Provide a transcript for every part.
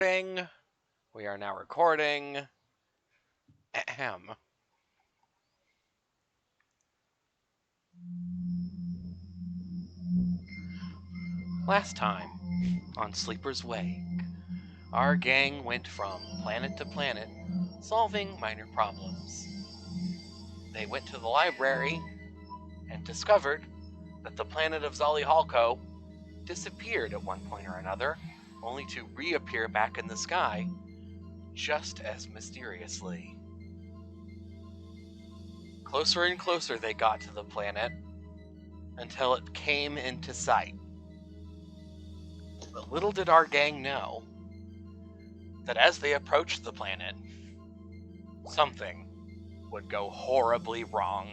We are now recording. Ahem. Last time on Sleeper's Wake, our gang went from planet to planet, solving minor problems. They went to the library and discovered that the planet of Zalihalko disappeared at one point or another, only to reappear back in the sky just as mysteriously. Closer and closer they got to the planet until it came into sight. But little did our gang know that as they approached the planet, something would go horribly wrong.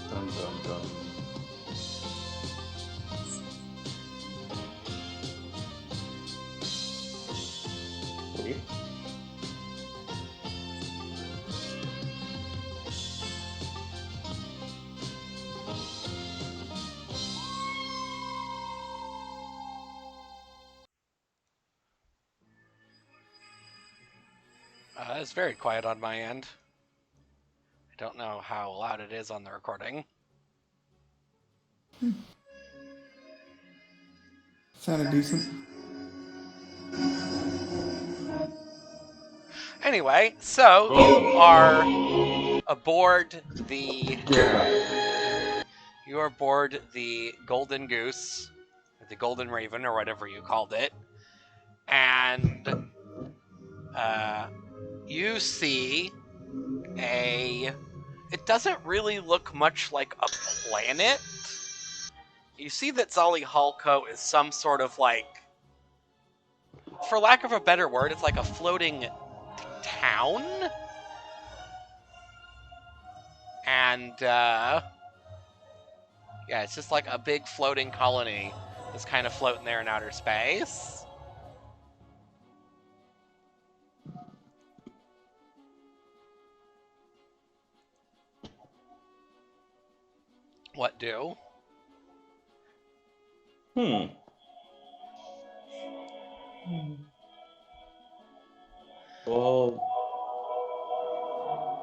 Dun dun dun. Wait. It's very quiet on my end. I don't know how loud it is on the recording. Sounded decent. Anyway, so you are aboard the Golden Goose, or the Golden Raven, or whatever you called it, and you see it doesn't really look much like a planet. You see that Zalihalko is some sort of for lack of a better word, it's like a floating town. And, yeah, it's just like a big floating colony that's kind of floating there in outer space. What do? Well,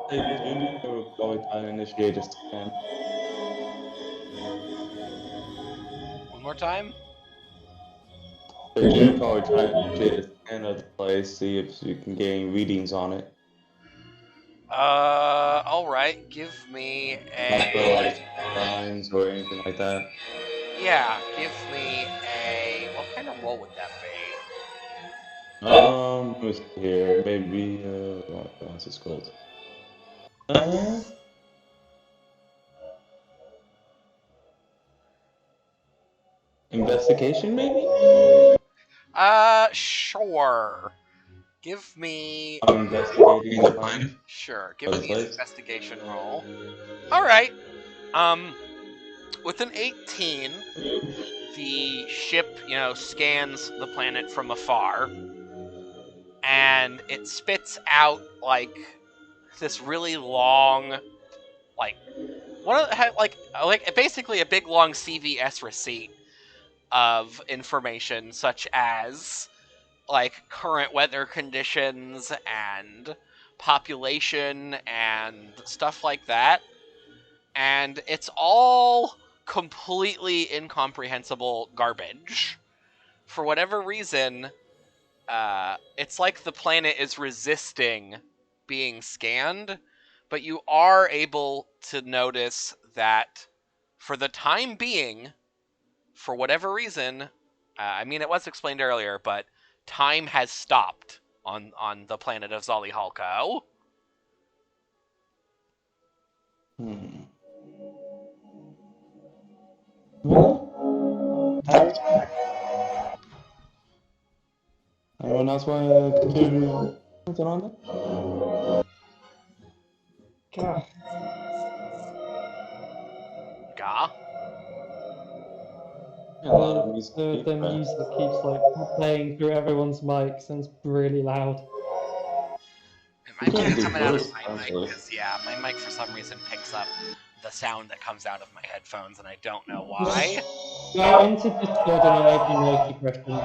they do need to go and initiate a scan. One more time? They do probably try to initiate a scan of the place, see if you can gain readings on it. Alright, give me Not for a... like signs or anything like that. Yeah, give me a... What kind of roll would that be? Let me see here. Maybe, what's it called? Investigation, maybe? Sure. Give me... Investigating the planet? Sure, give me an investigation roll. Alright. With an 18, the ship, scans the planet from afar, and it spits out, this really long, basically a big, long CVS receipt of information, such as, current weather conditions, and population, and stuff like that. And it's all completely incomprehensible garbage. For whatever reason, it's like the planet is resisting being scanned, but you are able to notice that for the time being, for whatever reason, it was explained earlier, but time has stopped on the planet of Zalihalko. Well, anyone else want to continue something on that? Gah? The music keeps playing through everyone's mics and it's really loud. I'm trying to getting do coming out of both, my mic actually. because yeah, my mic for some reason picks up the sound that comes out of my headphones, and I don't know why. Go into Discord and enable noise suppression.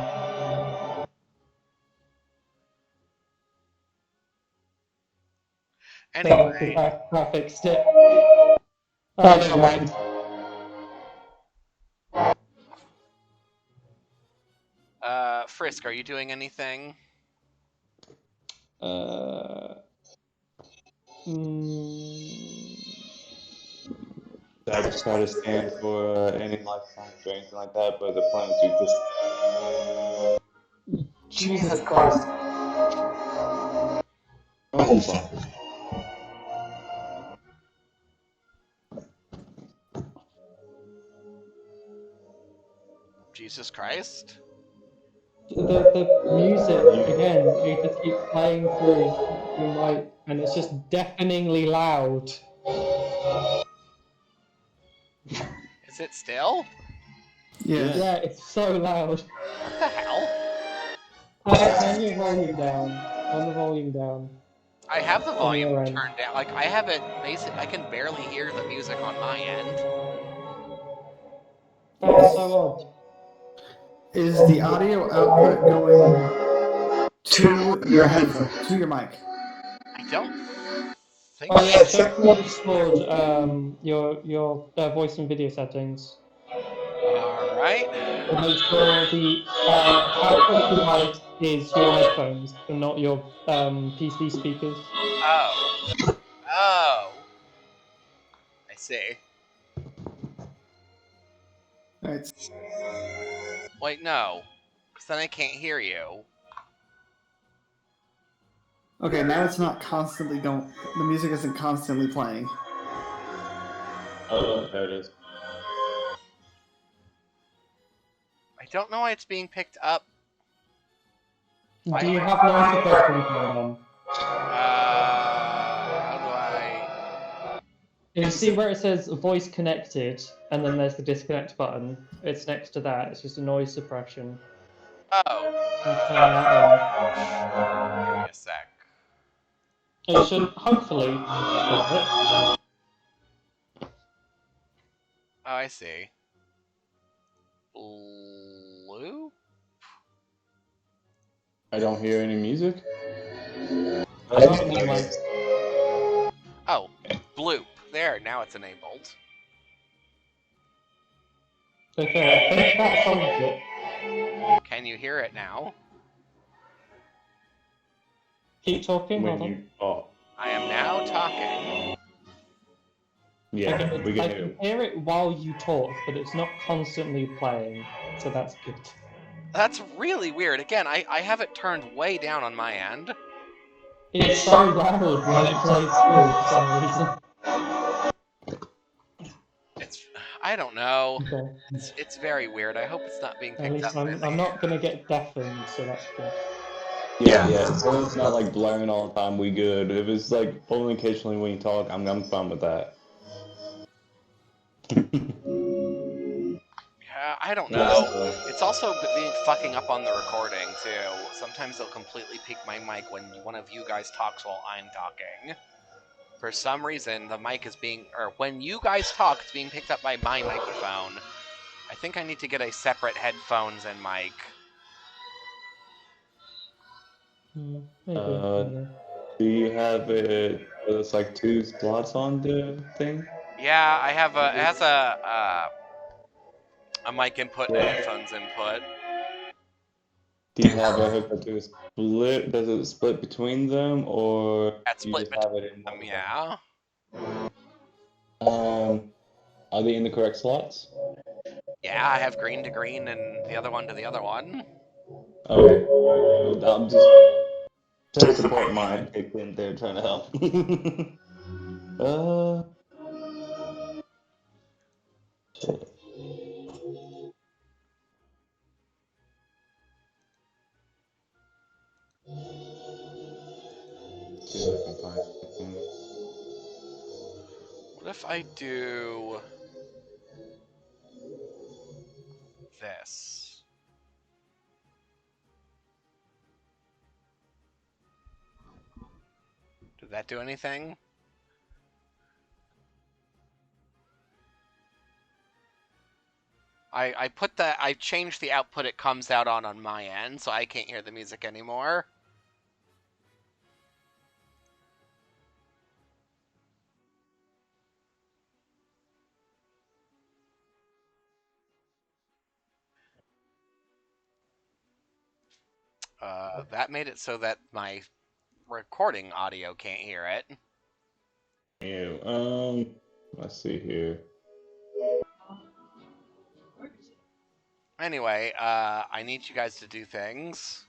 Anyway, That fixed it. Oh, never mind. Frisk, are you doing anything? I just try to scan for any life signs or anything like that, but the planets are just. Jesus Christ. Oh, fuck. Jesus Christ? The music, again, it just keeps playing through your mic, and it's just deafeningly loud. Is it still? Yeah. Yeah, it's so loud. What the hell? Turn your volume down. Turn the volume down. I have the On volume your end. turned down. Like, I have it I can barely hear the music on my end. That's so odd. Is the audio output going to your headphone, to your mic? I don't think Oh yeah, so. check your Discord, your voice and video settings. Alright. And make sure the output device is your headphones and not your PC speakers. Oh. Oh. I see. Alright. Wait, no. Because then I can't hear you. Okay, now it's not constantly going. The music isn't constantly playing. Oh, there it is. I don't know why it's being picked up. Do you have noise suppression turned on? How do I... You see where it says voice connected, and then there's the disconnect button. It's next to that. It's just a noise suppression. Oh. You turn that Give me a sec. on. It should hopefully stop it. Oh, I see. Blue? I don't hear any music. I don't know, like, Oh, bloop. There, now it's enabled. okay, I think that solved it. Can you hear it now? Keep talking, When hold you on. oh I am now talking. yeah, Okay, we I can hear can it. hear it while you talk, but it's not constantly playing, so that's good. That's really weird. Again, I have it turned way down on my end. It's so loud when it plays through for some reason. It's... I don't know. Okay. It's very weird. I hope it's not being At picked least up by I'm not gonna get deafened, so that's good. Yeah. So it's not like blaring all the time. We good. If it's like only occasionally when you talk, I'm fine with that. Yeah, I don't know. It's also being fucking up on the recording, too. Sometimes it'll completely peak my mic when one of you guys talks while I'm talking. For some reason, the mic is being... Or when you guys talk, it's being picked up by my microphone. I think I need to get a separate headphones and mic. Maybe. Do you have it? It's like 2 slots on the thing. Yeah, I have a... It has a mic input and a headphones input. Do you have a hookup to a split? Does it split between them, or That's do you split just have it in between one? yeah. Are they in the correct slots? Yeah, I have green to green and the other one to the other one. Okay. I'm just tech support mind kicked in there trying to help. Shit. See if I can find something. What if I do this? Did that do anything? I changed the output it comes out on my end, so I can't hear the music anymore. That made it so that my recording audio can't hear it. Yeah, let's see here. Anyway, I need you guys to do things.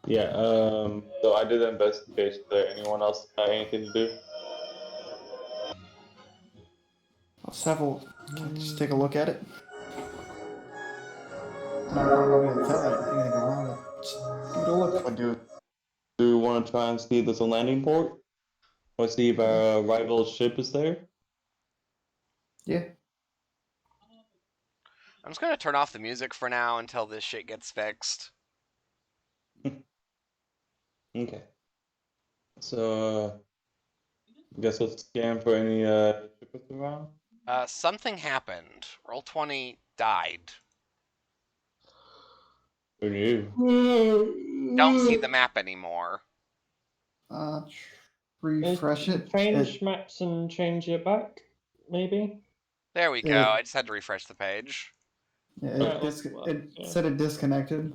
Yeah, so I did the investigation. Is there anyone else got anything to do? Just take a look at it. I don't know if anything wrong with it. Just give it a look. What do you want to try and see if there's a landing port? Or see if our rival ship is there? Yeah. I'm just gonna turn off the music for now until this shit gets fixed. Okay. So, guess we'll scan for any shippers around? Something happened. Roll20 died. Who knew? Don't see the map anymore. Refresh it. Change maps and change it back, maybe? There we go. I just had to refresh the page. It said it disconnected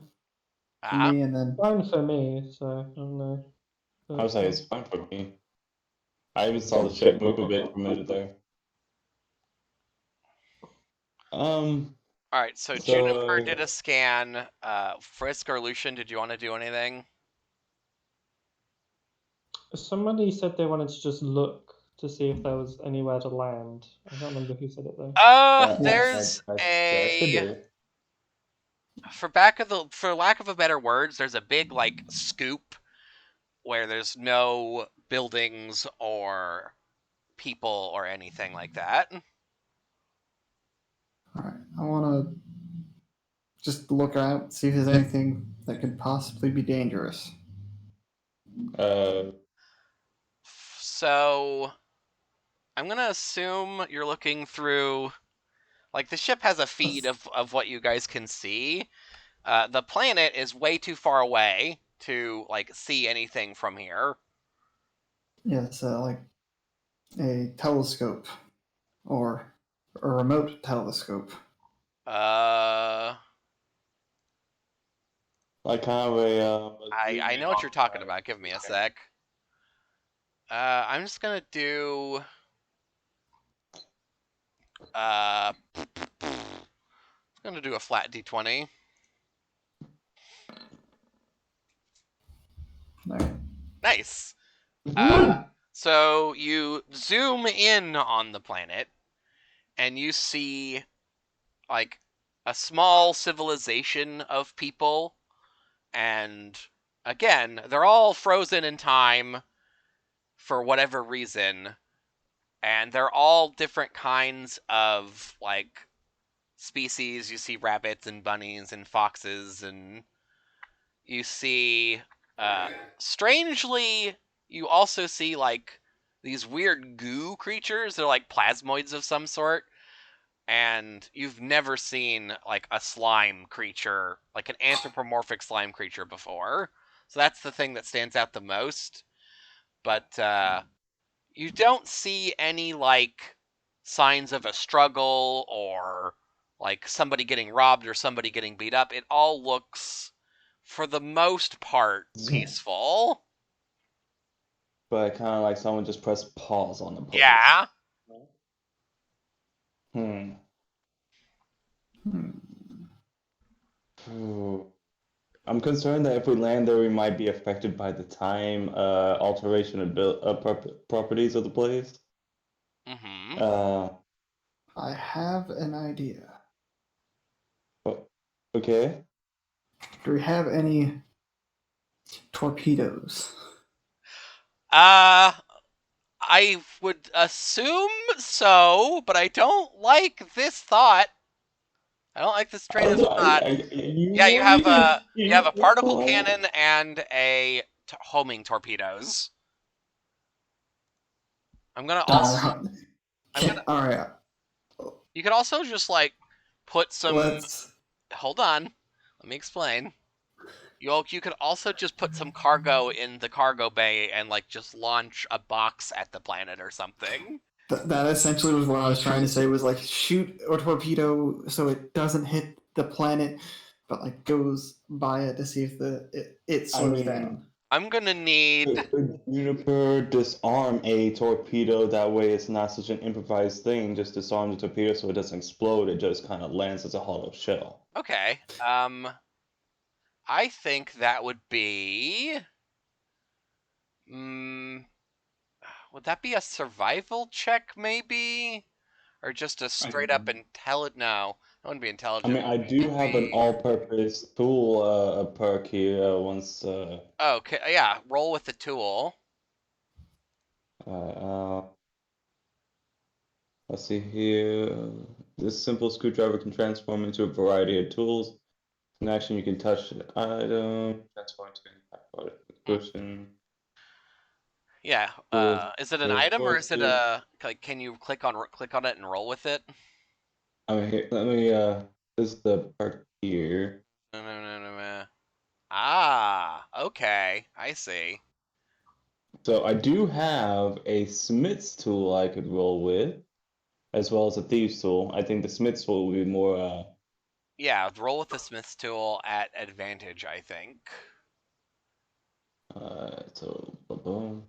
Ah, for me, and then Fine for me, so I don't know. I was like, it's fine for me. I even saw the ship move a bit for a minute there. alright, so Juniper did a scan. Frisk or Lucian, did you want to do anything? Somebody said they wanted to just look to see if there was anywhere to land. I can't remember who said it though. There's for lack of a better words, there's a big like scoop where there's no buildings or people or anything like that. alright, I want to just look out, see if there's anything that could possibly be dangerous. So I'm gonna assume you're looking through, like, the ship has a feed of what you guys can see. The planet is way too far away to like see anything from here. Yeah, it's like a telescope or a remote telescope. Like kind of a. I know what you're talking about. Give me a sec. I'm just gonna do. I'm gonna do a flat d20. Alright. Nice. So you zoom in on the planet, and you see like a small civilization of people, and again, they're all frozen in time for whatever reason, and they're all different kinds of like species. You see rabbits and bunnies and foxes, and you see strangely you also see like these weird goo creatures. They're like plasmoids of some sort, and you've never seen like a slime creature, like an anthropomorphic slime creature before. So that's the thing that stands out the most. But you don't see any like signs of a struggle or like somebody getting robbed or somebody getting beat up. It all looks, for the most part, peaceful. But kind of like someone just pressed pause on the page. Yeah. I'm concerned that if we land there, we might be affected by the time alteration of properties of the place. Mm-hmm. I have an idea. Okay. Do we have any torpedoes? I would assume so, but I don't like this thought. I don't like this train of thought. Yeah, you have a particle cannon and a homing torpedoes. I'm gonna also. I'm gonna. All right. You could also just like put some. Let's. Hold on. Let me explain. You could also just put some cargo in the cargo bay and like just launch a box at the planet or something. That essentially was what I was trying to say. Was like shoot a torpedo so it doesn't hit the planet, but like goes by it to see if it slows down. I'm gonna need. Could Juniper disarm a torpedo? That way, it's not such an improvised thing. Just disarm the torpedo so it doesn't explode. It just kind of lands as a hollow shell. Okay. I think that would be. Would that be a survival check, maybe, or just a straight up intelligent? No, that wouldn't be I intelligent. mean, I do have an all-purpose tool perk here. Once. Okay, yeah. Roll with the tool. Let's see here. This simple screwdriver can transform into a variety of tools. In action, you can touch the item, transform to an cushion. Yeah. Is it an item or is it a like? Can you click on it and roll with it? I mean, here, let me. This is the part here. No. Ah, okay. I see. So I do have a smith's tool I could roll with, as well as a thieves tool. I think the smith's tool will be more. Yeah, roll with the smith's tool at advantage, I think. So boom.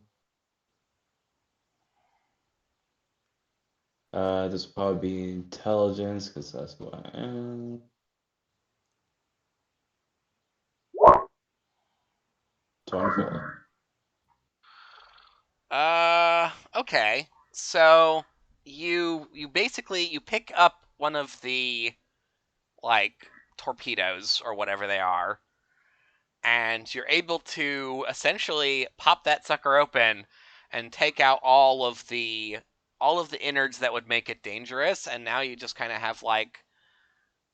This will probably be intelligence because that's what I am. Okay. So you basically you pick up one of the like torpedoes or whatever they are, and you're able to essentially pop that sucker open and take out all of the innards that would make it dangerous, and now you just kind of have like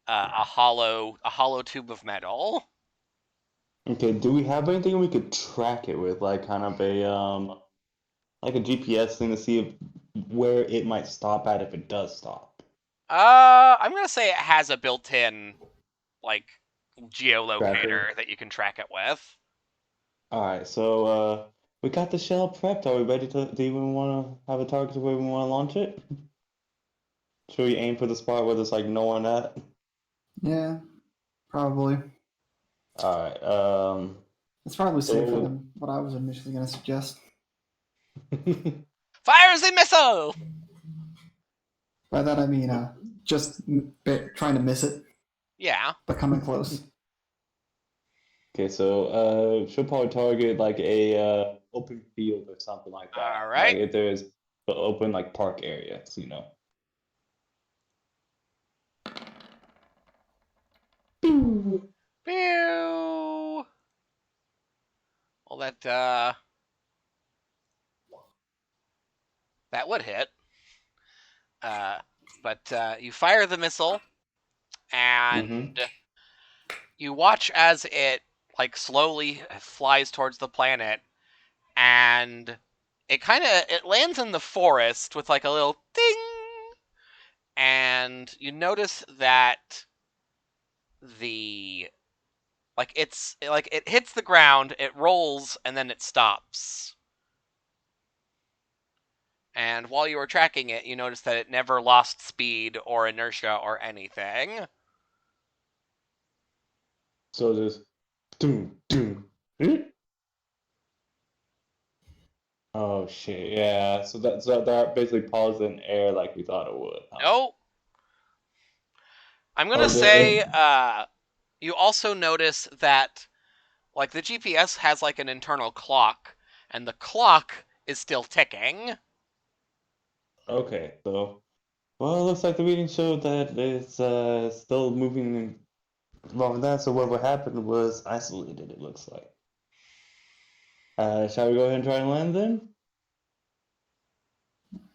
a hollow tube of metal. Okay, do we have anything we could track it with, like kind of a like a GPS thing to see where it might stop at if it does stop? I'm gonna say it has a built-in like geolocator that you can track it with. All right, so we got the shell prepped. Are we ready to? Do you even want to have a target to where we want to launch it? Should we aim for the spot where there's like no one at? Yeah, probably. All right. It's probably safer So- than what I was initially going to suggest. Fires the missile! By that I mean just trying to miss it, Yeah. but coming close. Okay, so she'll probably target like a open field or something like that. All right. Like if there's an open like park areas, you know. Pew! Well, that would hit. But you fire the missile, and you watch as it like slowly flies towards the planet, and it lands in the forest with like a little ding, and you notice that the it hits the ground, it rolls, and then it stops. And while you were tracking it, you noticed that it never lost speed or inertia or anything. So just doom doom. Oh shit! Yeah. So that basically paused in air like we thought it would. Huh? Nope. I'm gonna say, you also notice that, like, the GPS has like an internal clock, and the clock is still ticking. Okay. So, well, it looks like the reading showed that it's still moving along that. So what happened was isolated. It looks like. Shall we go ahead and try and land then?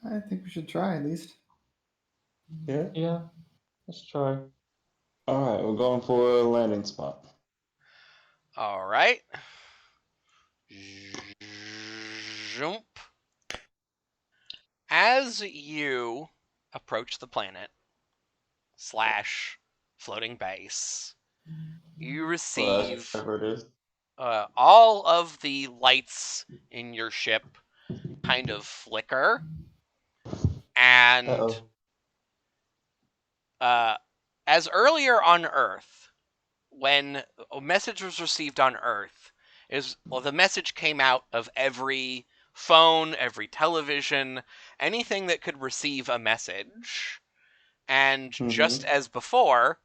I think we should try at least. Yeah. Yeah, let's try. All right, we're going for a landing spot. All. Right. Jump. As you approach the planet / floating base, you receive Whatever it is. all of the lights in your ship kind of flicker, and Uh-oh. as earlier on Earth, when a message was received on Earth, the message came out of every phone, every television, anything that could receive a message. And just as before,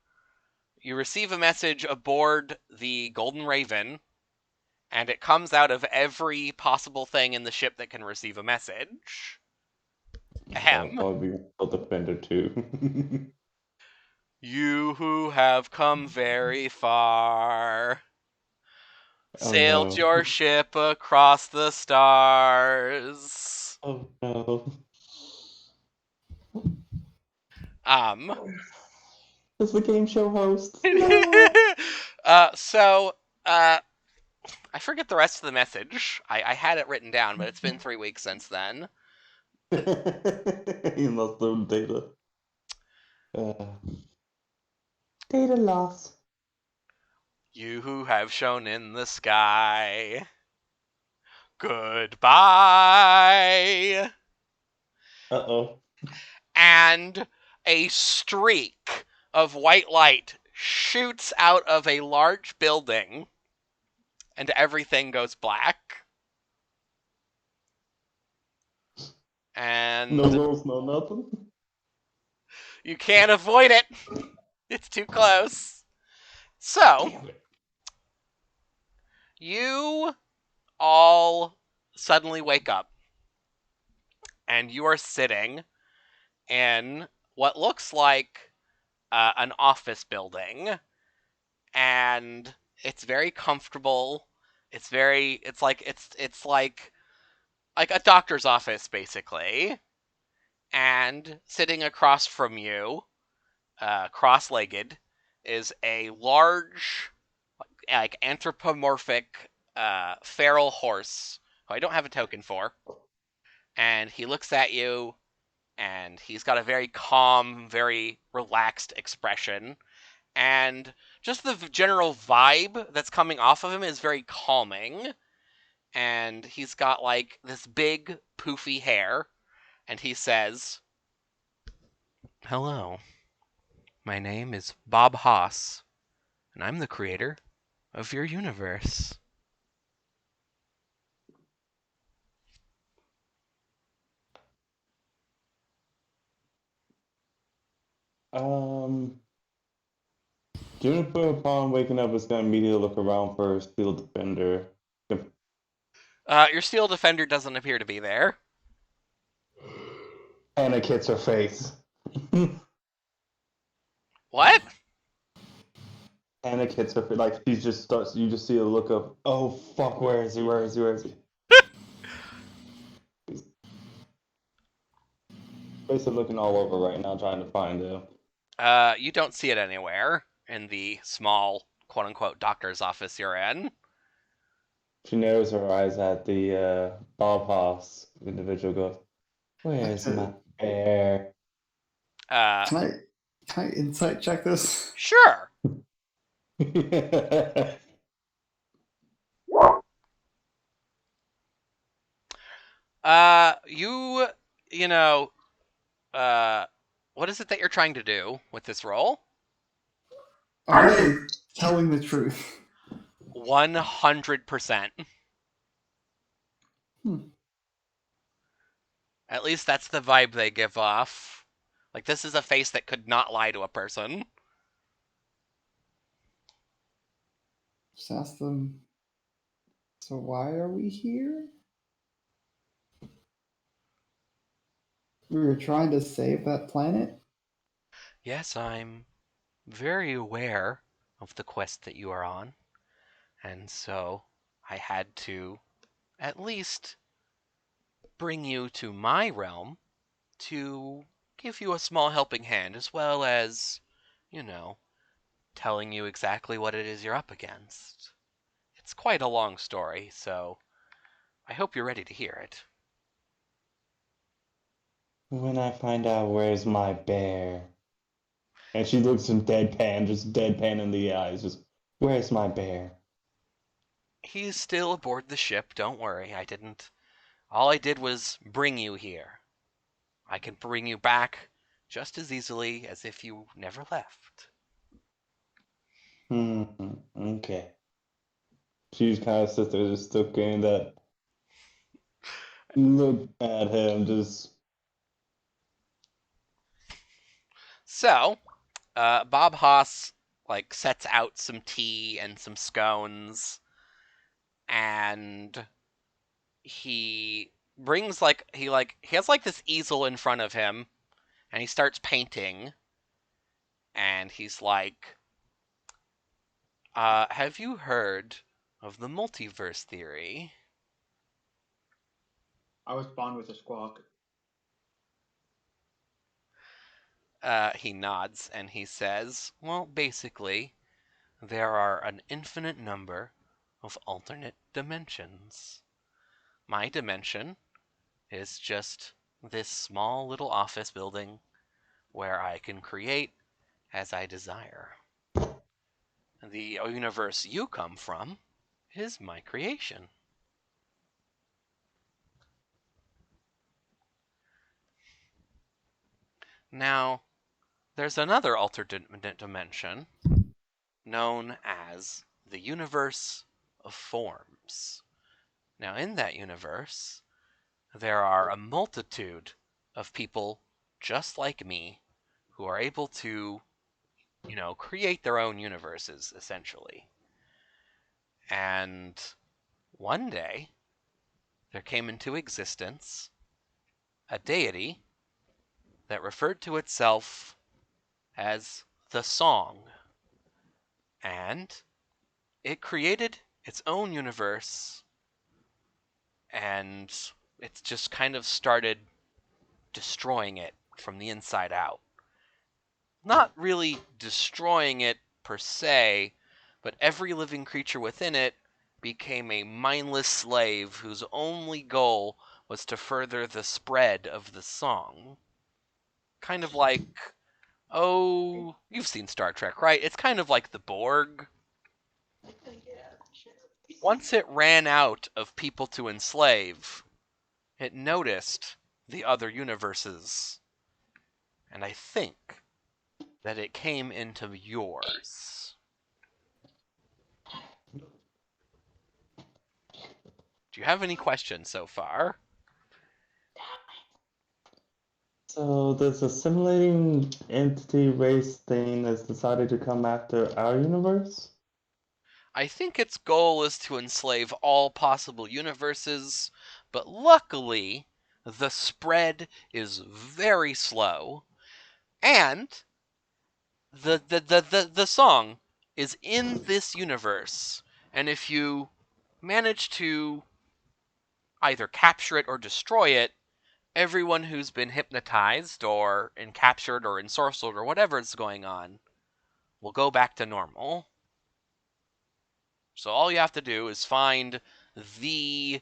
you receive a message aboard the Golden Raven, and it comes out of every possible thing in the ship that can receive a message. Ahem. Probably be a defender too. You who have come very far, Oh sailed no. your ship across the stars. Oh no. Um. It's the game show host. No. So, I forget the rest of the message. I had it written down, but it's been 3 weeks since then. He lost the data. Data loss. You who have shone in the sky. Goodbye. Uh-oh. And a streak of white light shoots out of a large building, and everything goes black. And No rules, no nothing. you can't avoid it. It's too close. So, Damn it. you all suddenly wake up, and you are sitting in what looks like an office building, and it's very comfortable. It's like a doctor's office basically, and sitting across from you, cross-legged, is a large, like anthropomorphic, feral horse who I don't have a token for, and he looks at you, and he's got a very calm, very relaxed expression, and just the general vibe that's coming off of him is very calming. And he's got like this big poofy hair, and he says, "Hello, my name is Bob Haas, and I'm the creator of your universe." Juniper, upon waking up, is gonna immediately look around for Steel Defender. Your Steel Defender doesn't appear to be there. Panic hits her face. What? Panic hits her face. Like, she just starts, you just see a look of, oh fuck, where is he, where is he, where is he? Basically looking all over right now, trying to find him. You don't see it anywhere in the small, quote-unquote, doctor's office you're in. She narrows her eyes at the Bob Hoss individual, goes, where's my bear? Can I insight check this? Sure. You know, what is it that you're trying to do with this roll? Are they telling the truth? 100%. Hmm. At least that's the vibe they give off. Like, this is a face that could not lie to a person. Just ask them. So why are we here? We were trying to save that planet. Yes, I'm very aware of the quest that you are on, and so I had to at least bring you to my realm to give you a small helping hand, as well as, telling you exactly what it is you're up against. It's quite a long story, so I hope you're ready to hear it. When I find out where's my bear. And she looks in deadpan, just deadpan in the eyes, just, where's my bear? He's still aboard the ship, don't worry. All I did was bring you here. I can bring you back just as easily as if you never left. Okay. She just kind of sits there, just still getting that look at him, just. So, Bob Haas sets out some tea and some scones, and he brings he has this easel in front of him, and he starts painting, and he's like, have you heard of the multiverse theory? I was born with a squawk. He nods and he says, well, basically, there are an infinite number of alternate dimensions. My dimension is just this small little office building where I can create as I desire. The universe you come from is my creation. Now, there's another alternate dimension known as the universe of forms. Now, in that universe, there are a multitude of people just like me who are able to, create their own universes, essentially. And one day, there came into existence a deity that referred to itself as the Song. And it created its own universe, and it's just kind of started destroying it from the inside out. Not really destroying it per se, but every living creature within it became a mindless slave whose only goal was to further the spread of the Song. Kind of like, oh, you've seen Star Trek, right? It's kind of like the Borg. Once it ran out of people to enslave, it noticed the other universes. And I think that it came into yours. Do you have any questions so far? So this assimilating entity race thing has decided to come after our universe? I think its goal is to enslave all possible universes, but luckily, the spread is very slow, and the Song is in this universe, and if you manage to either capture it or destroy it, everyone who's been hypnotized or encaptured or ensorcelled or whatever is going on will go back to normal. So all you have to do is find the...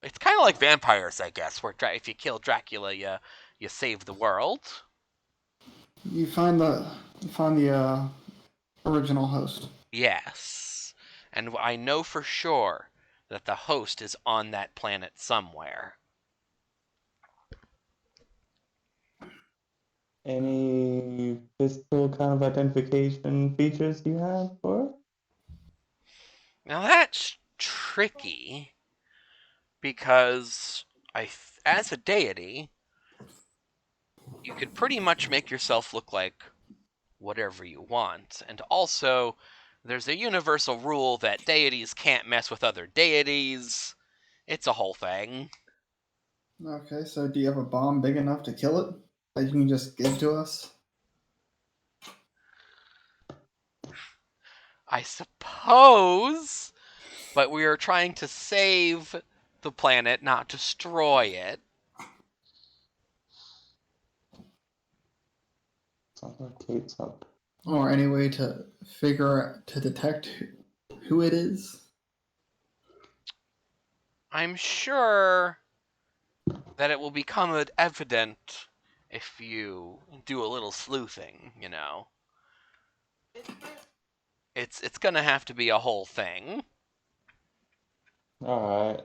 It's kind of like vampires, I guess, where if you kill Dracula, you save the world. You find the original host. Yes. And I know for sure that the host is on that planet somewhere. Any physical kind of identification features you have for it? Now that's tricky, because as a deity, you could pretty much make yourself look like whatever you want. And also, there's a universal rule that deities can't mess with other deities. It's a whole thing. Okay, so do you have a bomb big enough to kill it that you can just give to us? I suppose, but we are trying to save the planet, not destroy it. Sounds like Kate's up. Or any way to detect who it is? I'm sure that it will become evident if you do a little sleuthing, you know. It's gonna have to be a whole thing. Alright,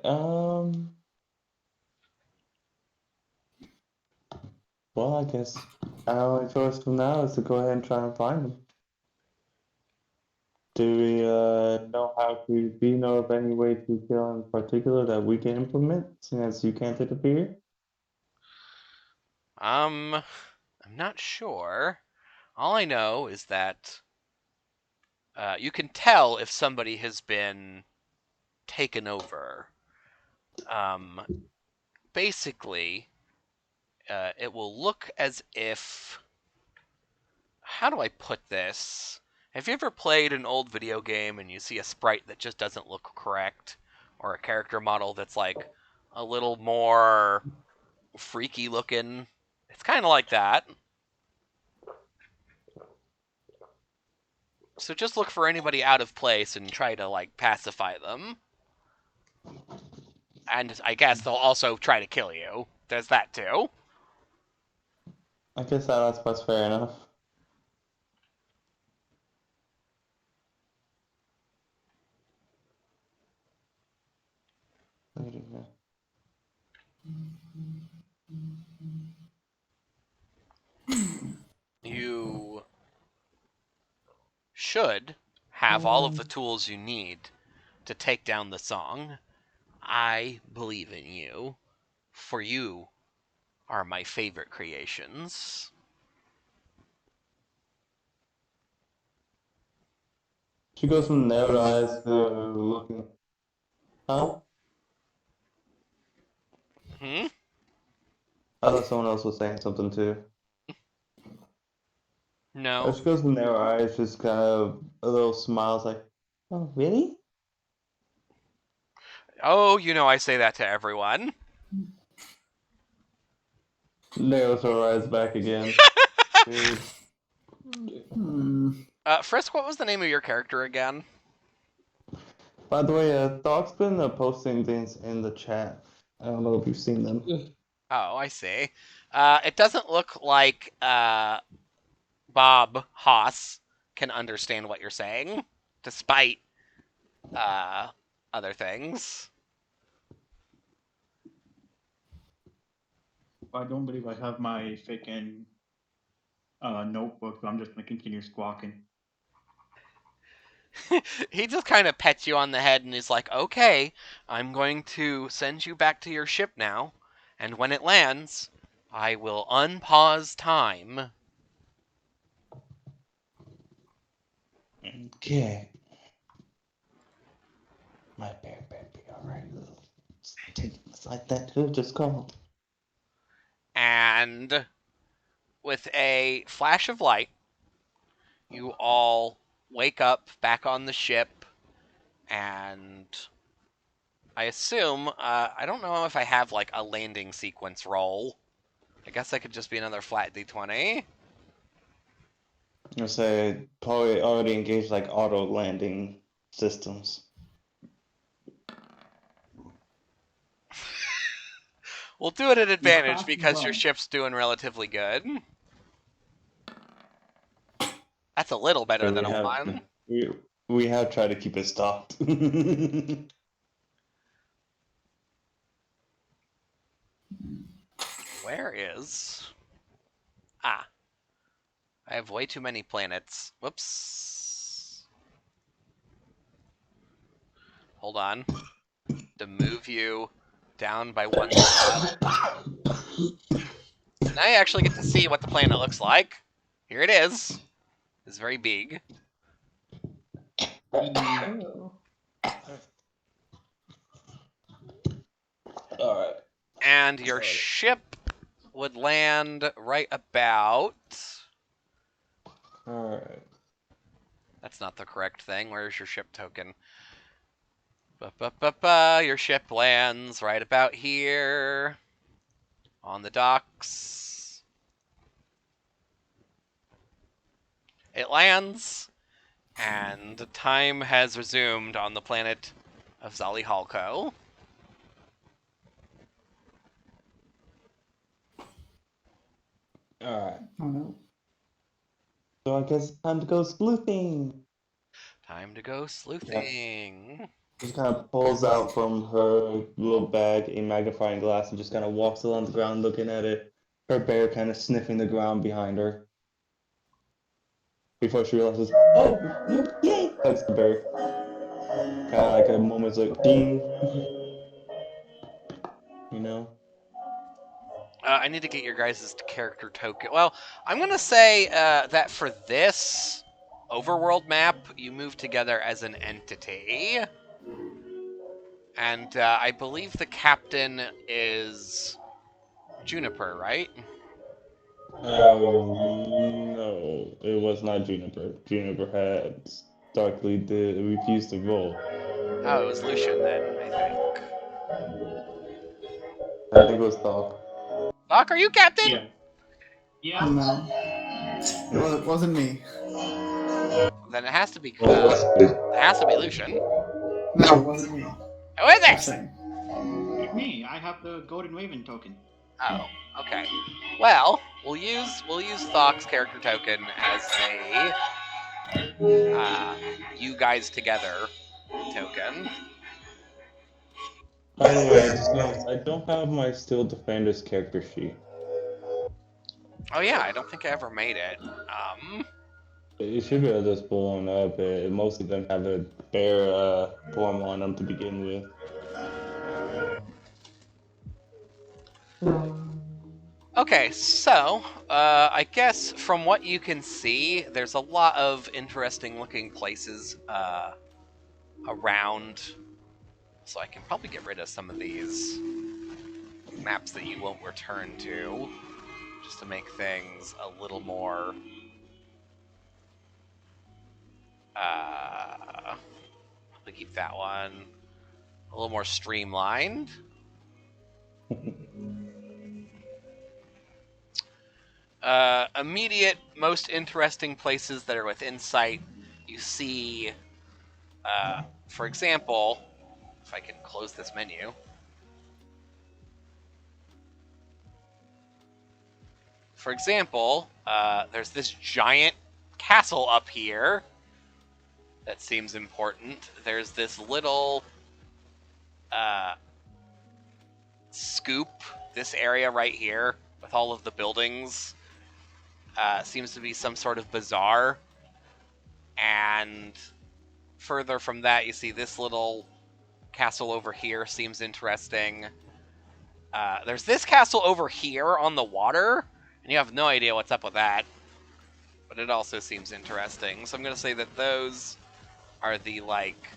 well, I guess our only choice from now is to go ahead and try and find them. Do we do you know of any way to kill in particular that we can implement, since you can't interfere? I'm not sure. All I know is that you can tell if somebody has been taken over. Basically, it will look as if. How do I put this? Have you ever played an old video game and you see a sprite that just doesn't look correct? Or a character model that's like a little more freaky looking? It's kind of like that. So just look for anybody out of place and try to, like, pacify them. And I guess they'll also try to kill you. There's that too. I guess that's fair enough. Wait a minute. You should have all of the tools you need to take down the song. I believe in you, for you are my favorite creations. She goes from narrowed eyes to looking. Huh? Hmm? I thought someone else was saying something too. No. She goes from narrowed eyes, just kind of a little smiles, like, "Oh, really?" Oh, you know I say that to everyone. Narrows her eyes back again. Weird. Frisk, what was the name of your character again? By the way, Doc's been posting things in the chat. I don't know if you've seen them. Oh, I see. It doesn't look like Bob Haas can understand what you're saying, despite other things. I don't believe I have my freaking notebook, so I'm just gonna continue squawking. He just kind of pets you on the head and is like, okay, I'm going to send you back to your ship now, and when it lands, I will unpause time. Okay. My bear be alright. It's like that too, just called. And with a flash of light, you all wake up back on the ship, and I assume, I don't know if I have like a landing sequence roll. I guess I could just be another flat d20. I say probably already engaged like auto landing systems. We'll do it at advantage fast because as your well. ship's doing relatively good. That's a little better than a 1. We have tried to keep it stocked. Where is... Ah. I have way too many planets. Whoops. Hold on. To move you down by 1 spot. Now you actually get to see what the planet looks like. Here it is. It's very big. Oh. Alright. And your Sorry. ship would land right about... Alright. That's not the correct thing. Where's your ship token? Ba-ba-ba-ba. Your ship lands right about here. On the docks. It lands. And time has resumed on the planet of Zali Halko. Alright. Oh no. So I guess it's time to go sleuthing. Time to go sleuthing. She kind of pulls out from her little bag a magnifying glass and just kind of walks along the ground looking at it. Her bear kind of sniffing the ground behind her. Before she realizes, oh, yay! That's the bear. Kind of like a moment's like, ding. You know? I need to get your guys' character token. Well, I'm gonna say that for this overworld map, you move together as an entity, and I believe the captain is Juniper, right? No, it was not Juniper. Juniper had starkly refused to roll. Oh, it was Lucian then, I think. I think it was Thok. Doc, are you captain? Yeah. Yeah. No. It wasn't me. Then it has to be. Well, It has to be Lucian. No, it wasn't me. Who is Just it? saying. It's me. I have the Golden Raven token. Oh, okay. Well, we'll use Thok's character token as a you guys together token. by the way, I just noticed I don't have my Steel Defender's character sheet. Oh yeah, I don't think I ever made it. It should be just blown up. Most of them have a bear form on them to begin with. Okay, so I guess from what you can see, there's a lot of interesting looking places around. So I can probably get rid of some of these maps that you won't return to, just to make things a little more probably keep that one a little more streamlined. Immediate, most interesting places that are within sight. You see, for example, if I can close this menu. For example, there's this giant castle up here that seems important. There's this little scoop, this area right here with all of the buildings. Seems to be some sort of bazaar. And further from that, you see this little castle over here seems interesting. There's this castle over here on the water, and you have no idea what's up with that. But it also seems interesting. So I'm going to say that those are the, like,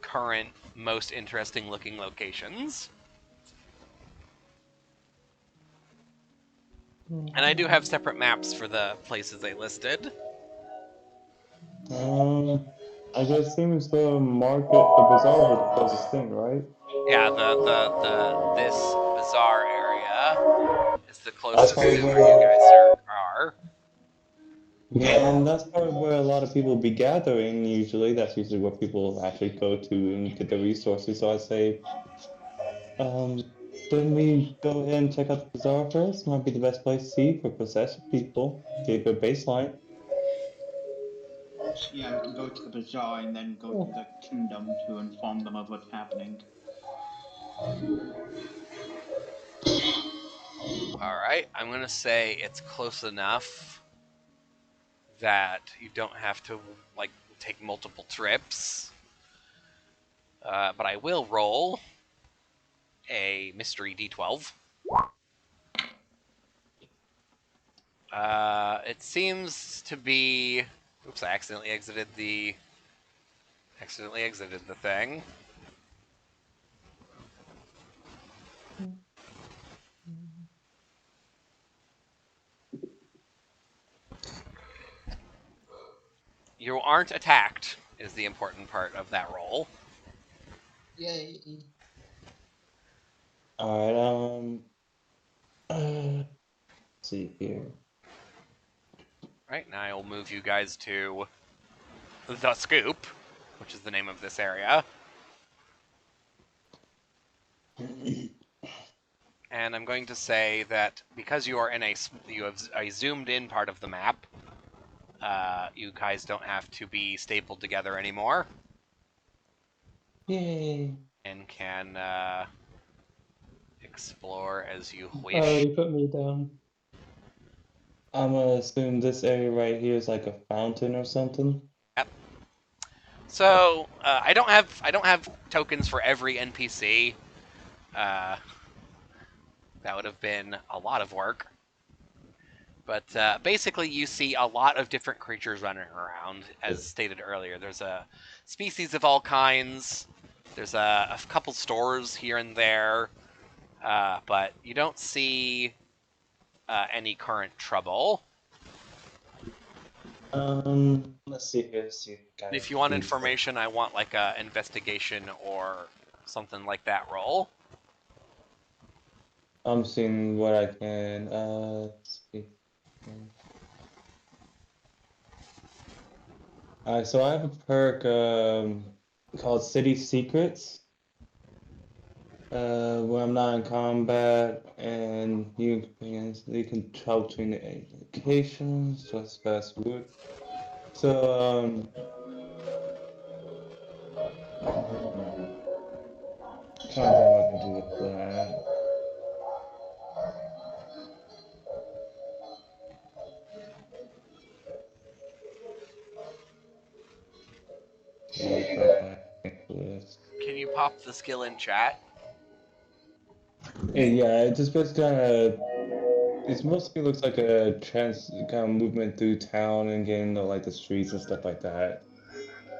current most interesting looking locations. And I do have separate maps for the places they listed. I guess it seems the market, the bazaar was the closest thing, right? Yeah, this bazaar area is the closest probably to where- where you guys are. Yeah, and that's probably where a lot of people be gathering usually. That's usually where people actually go to and get the resources. So I say, shouldn't we go ahead and check out the bazaar first? Might be the best place to see for possessive people. Get a good baseline. Yeah, we can go to the bazaar and then go to the kingdom to inform them of what's happening. Alright, I'm gonna say it's close enough that you don't have to, like, take multiple trips. But I will roll a mystery d12. It seems to be... Oops, I accidentally exited the thing. You aren't attacked, is the important part of that roll. Yay. Alright, let's see here. Right, now I will move you guys to the Scoop, which is the name of this area. and I'm going to say that because you are in you have a zoomed in part of the map, you guys don't have to be stapled together anymore, Yay. and can explore as you wish. Already put me down. I'm gonna assume this area right here is like a fountain or something. So I don't have tokens for every NPC. That would have been a lot of work. But basically, you see a lot of different creatures running around, as stated earlier. There's a species of all kinds. There's a couple stores here and there, but you don't see any current trouble. Let's see here. See, If you want information, I want like a investigation or something like that roll. I'm seeing what I can. Let's see. Alright, so I have a perk called City Secrets, where I'm not in combat, and you can travel between the locations. So that's fast food. So trying to think what I can do with that. Can you pop the skill in chat? Yeah, it just basically kind of. It mostly looks like a trans kind of movement through town and getting to like the streets and stuff like that.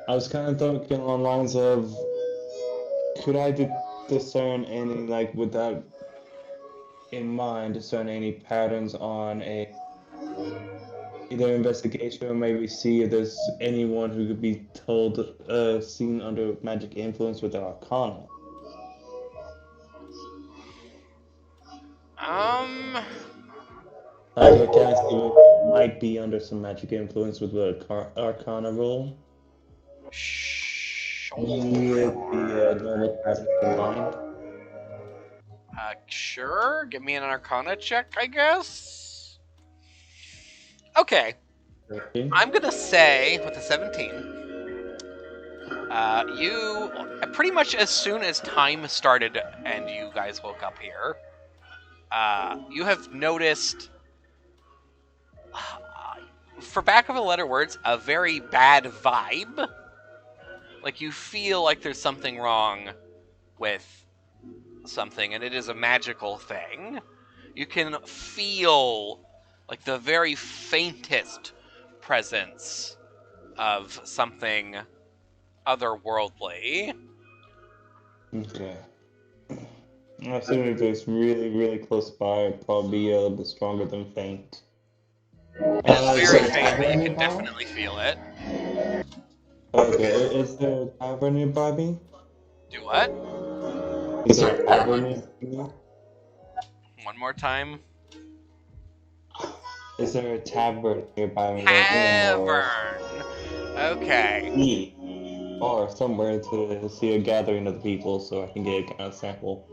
I was kind of thinking on lines of, could I discern any like without in mind discern any patterns on a either investigation or maybe see if there's anyone who could be told seen under magic influence with their arcana. Like I can see what might be under some magic influence with the arcana roll. With the normal patterns in mind. Sure. Give me an Arcana check, I guess. Okay. Okay. I'm gonna say with a 17. You pretty much as soon as time started and you guys woke up here, you have noticed, for back of the letter words, a very bad vibe. Like you feel like there's something wrong with something, and it is a magical thing. You can feel like the very faintest presence of something otherworldly. Okay. I assume if it's really, really close by, it'd probably be a little bit stronger than faint. It's Is very there a faint, but you tavern can nearby? definitely feel it. Okay, is there a tavern nearby me? Do what? Is there a tavern nearby me? One more time. Is there a tavern nearby me, like inn or Tavern. Okay. tea, or somewhere to see a gathering of the people so I can get a kind of sample?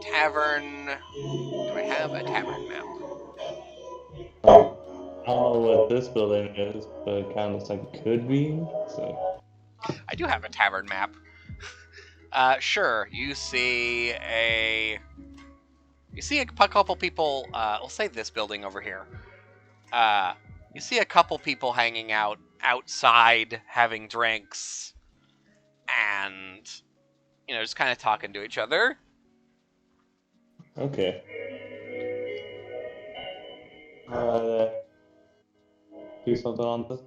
Tavern. Do I have a tavern map? I don't know what this building is, but it kind of looks like it could be. So I do have a tavern map. Sure. You see a couple people. We'll say this building over here. You see a couple people hanging out outside, having drinks, and just kind of talking to each other. okay. Do something on this.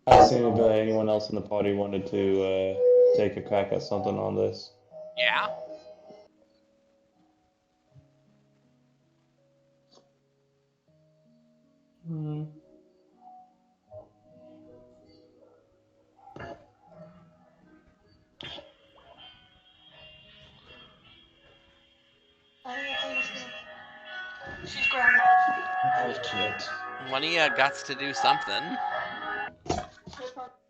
I was seeing if anyone else in the party wanted to take a crack at something on this. Yeah. Hmm. She's grounded. Oh shit. One of you gots to do something.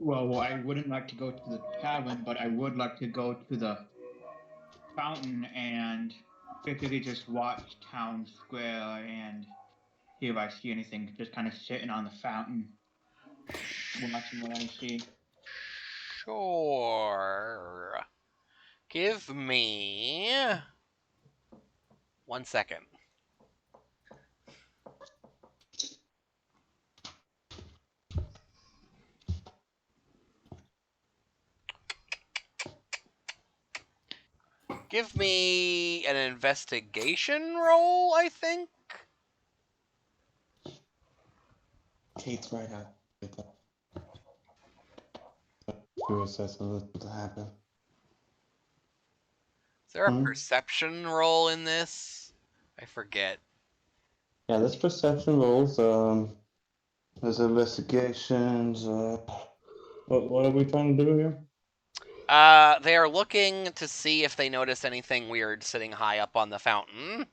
Well, I wouldn't like to go to the tavern, but I would like to go to the fountain and basically just watch town square and see if I see anything. Just kind of sitting on the fountain, watching what I see. Sure. Give me 1 second. Give me an investigation roll, I think. Kate's right out. Curious as to what's to happen. Is there a Hmm? perception roll in this? I forget. Yeah, there's perception rolls. There's investigations. What are we trying to do here? They are looking to see if they notice anything weird sitting high up on the fountain.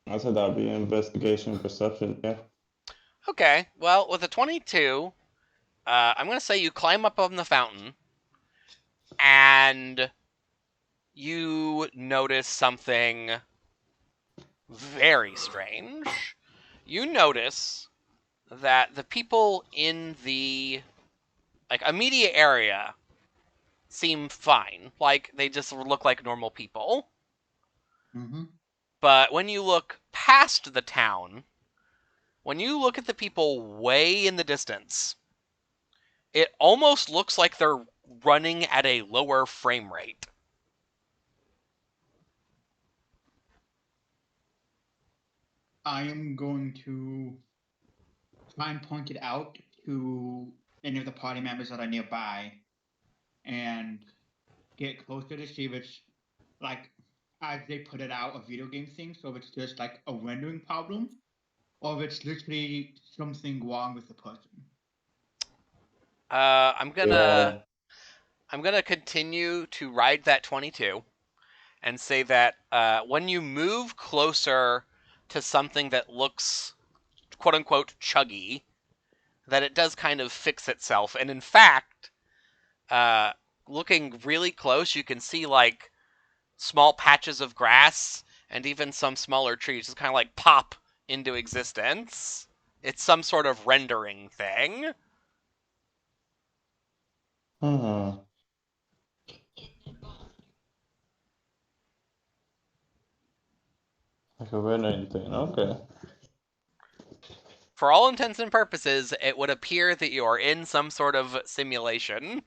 I said that'd be investigation, perception. Yeah. Okay, well, with a 22, I'm going to say you climb up on the fountain, and you notice something very strange. You notice that the people in the immediate area seem fine. Like, they just look like normal people. Mm-hmm. But when you look past the town, when you look at the people way in the distance, it almost looks like they're running at a lower frame rate. I am going to try and point it out to any of the party members that are nearby and get closer to see if it's like, as they put it out, a video game thing, so if it's just like a rendering problem or if it's literally something wrong with the person. I'm Yeah. gonna continue to ride that 22 and say that when you move closer to something that looks quote unquote chuggy, that it does kind of fix itself. And in fact, looking really close, you can see like small patches of grass and even some smaller trees just kind of like pop into existence. It's some sort of rendering thing. Hmm. Like a rendering thing. Okay. For all intents and purposes, it would appear that you are in some sort of simulation.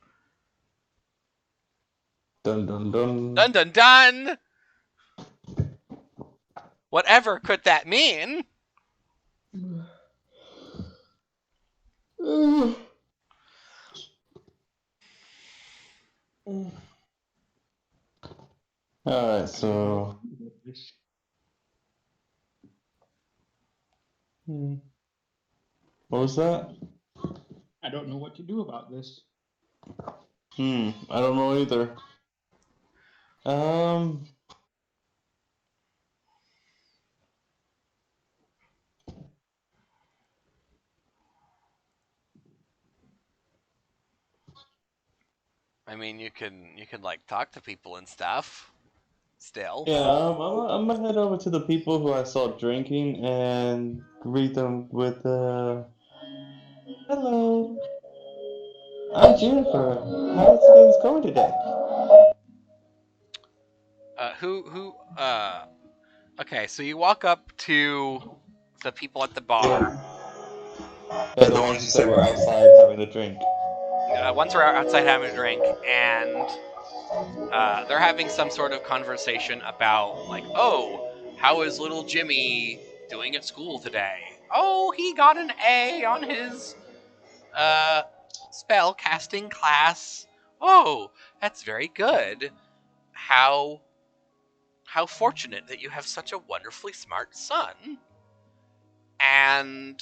Dun dun dun. Dun dun dun! Whatever could that mean? Alright, so. What was that? I don't know what to do about this. I don't know either. I mean, you can like talk to people and stuff. Still. Yeah, I'm gonna head over to the people who I saw drinking and greet them with hello. I'm Jennifer. How's things going today? Okay, so you walk up to the people at the bar. Yeah, the ones you said were outside having a drink. Once we're outside having a drink, and they're having some sort of conversation about, like, oh, how is little Jimmy doing at school today? Oh, he got an A on his spell casting class. Oh, that's very good. How fortunate that you have such a wonderfully smart son. And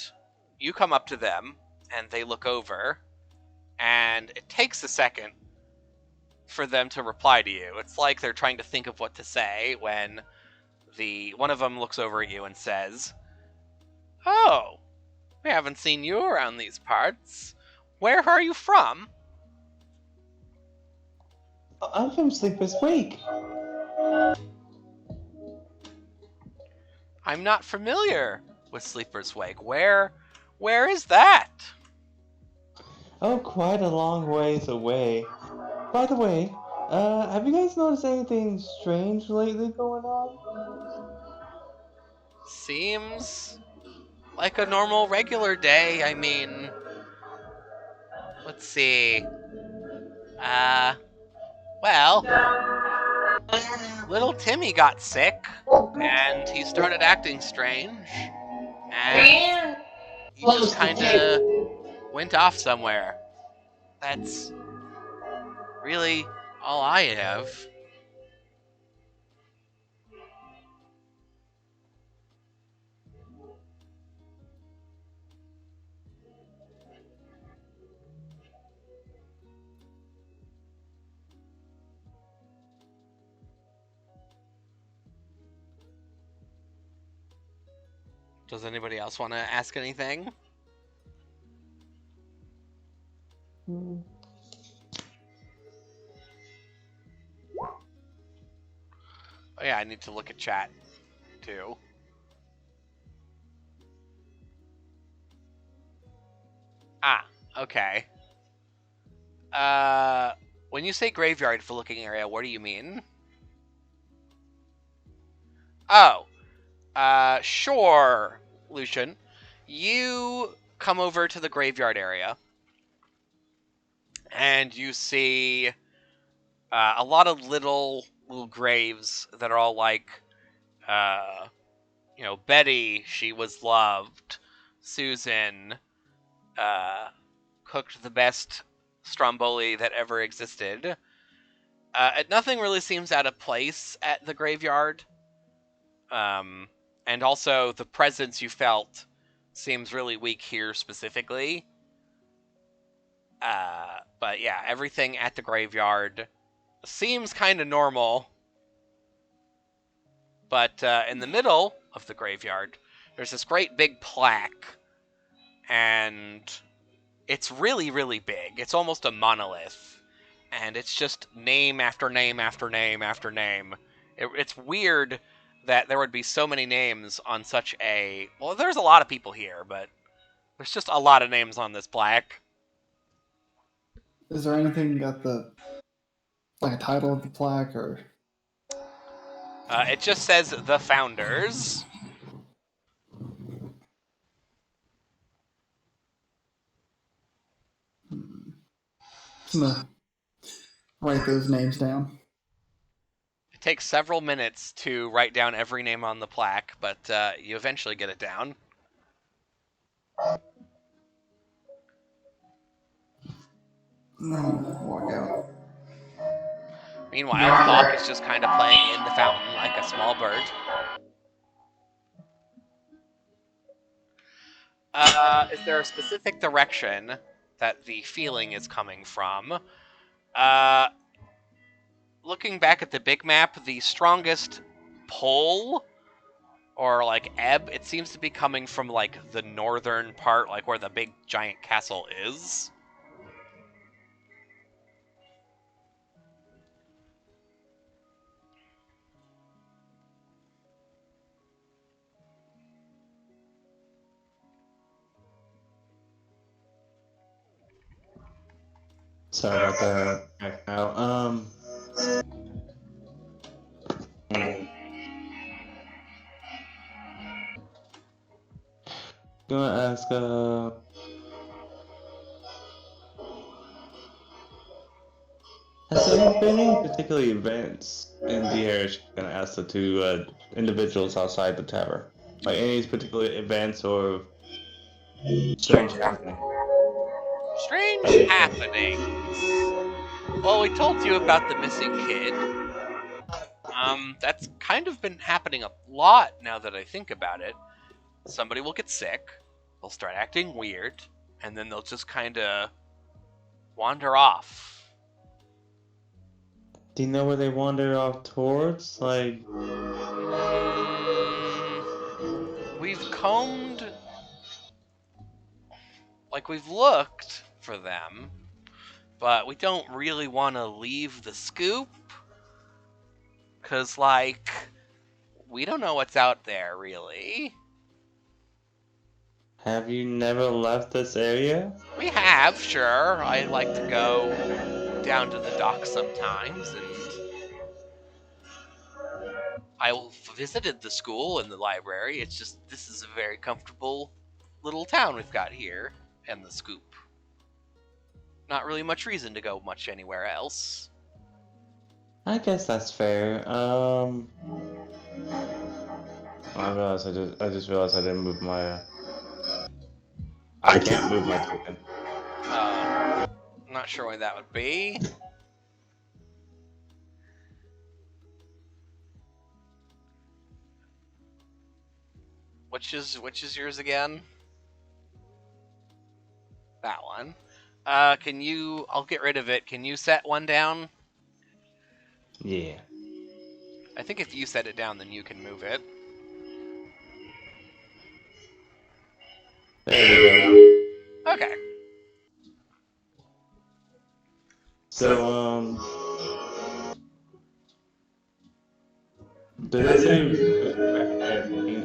you come up to them, and they look over, and it takes a second for them to reply to you. It's like they're trying to think of what to say when one of them looks over at you and says, "Oh, We haven't seen you around these parts. Where are you from? I'm from Sleeper's Wake. I'm not familiar with Sleeper's Wake. Where is that? Oh, quite a long ways away. By the way, have you guys noticed anything strange lately going on? Seems like a normal, regular day. I mean, let's see. Well, little Timmy got sick, and he started acting strange, and he just kinda went off somewhere. That's really all I have. Does anybody else want to ask anything? Hmm. Oh yeah, I need to look at chat, too. Ah, okay. When you say graveyard for looking area, what do you mean? Oh, sure, Lucian. You come over to the graveyard area, and you see a lot of little graves that are all like, Betty, she was loved. Susan cooked the best stromboli that ever existed. Nothing really seems out of place at the graveyard. And also, the presence you felt seems really weak here specifically. But yeah, everything at the graveyard seems kind of normal. But in the middle of the graveyard, there's this great big plaque. And it's really, really big. It's almost a monolith. And it's just name after name after name after name. It's weird that there would be so many names on such a... Well, there's a lot of people here, but there's just a lot of names on this plaque. Is there anything at the like a title of the plaque or? It just says The Founders. I'm gonna write those names down. It takes several minutes to write down every name on the plaque, but you eventually get it down. Walk out. Meanwhile, Thok is just kind of playing in the fountain like a small bird. Is there a specific direction that the feeling is coming from? Looking back at the big map, the strongest pull or like ebb, it seems to be coming from like the northern part, like where the big giant castle is. Sorry about that. Back out. Gonna ask, has there been any particular events in the area? She's gonna ask the two individuals outside the tower. Like any particular events or strange happening? Strange happenings. Well, we told you about the missing kid. That's kind of been happening a lot now that I think about it. Somebody will get sick, they'll start acting weird, and then they'll just kind of wander off. Do you know where they wander off towards? Like, We've combed like, we've looked for them, but we don't really want to leave the scoop. Because, like, we don't know what's out there, really. Have you never left this area? We have, sure. I like to go down to the dock sometimes, and I visited the school and the library. It's just, this is a very comfortable little town we've got here, and the scoop. Not really much reason to go much anywhere else. I guess that's fair. I just realized I didn't move my. I can't move my token. Not sure why that would be. Which is yours again? That one. Can you? I'll get rid of it. Can you set one down? Yeah. I think if you set it down, then you can move it. There we go. Okay. So, did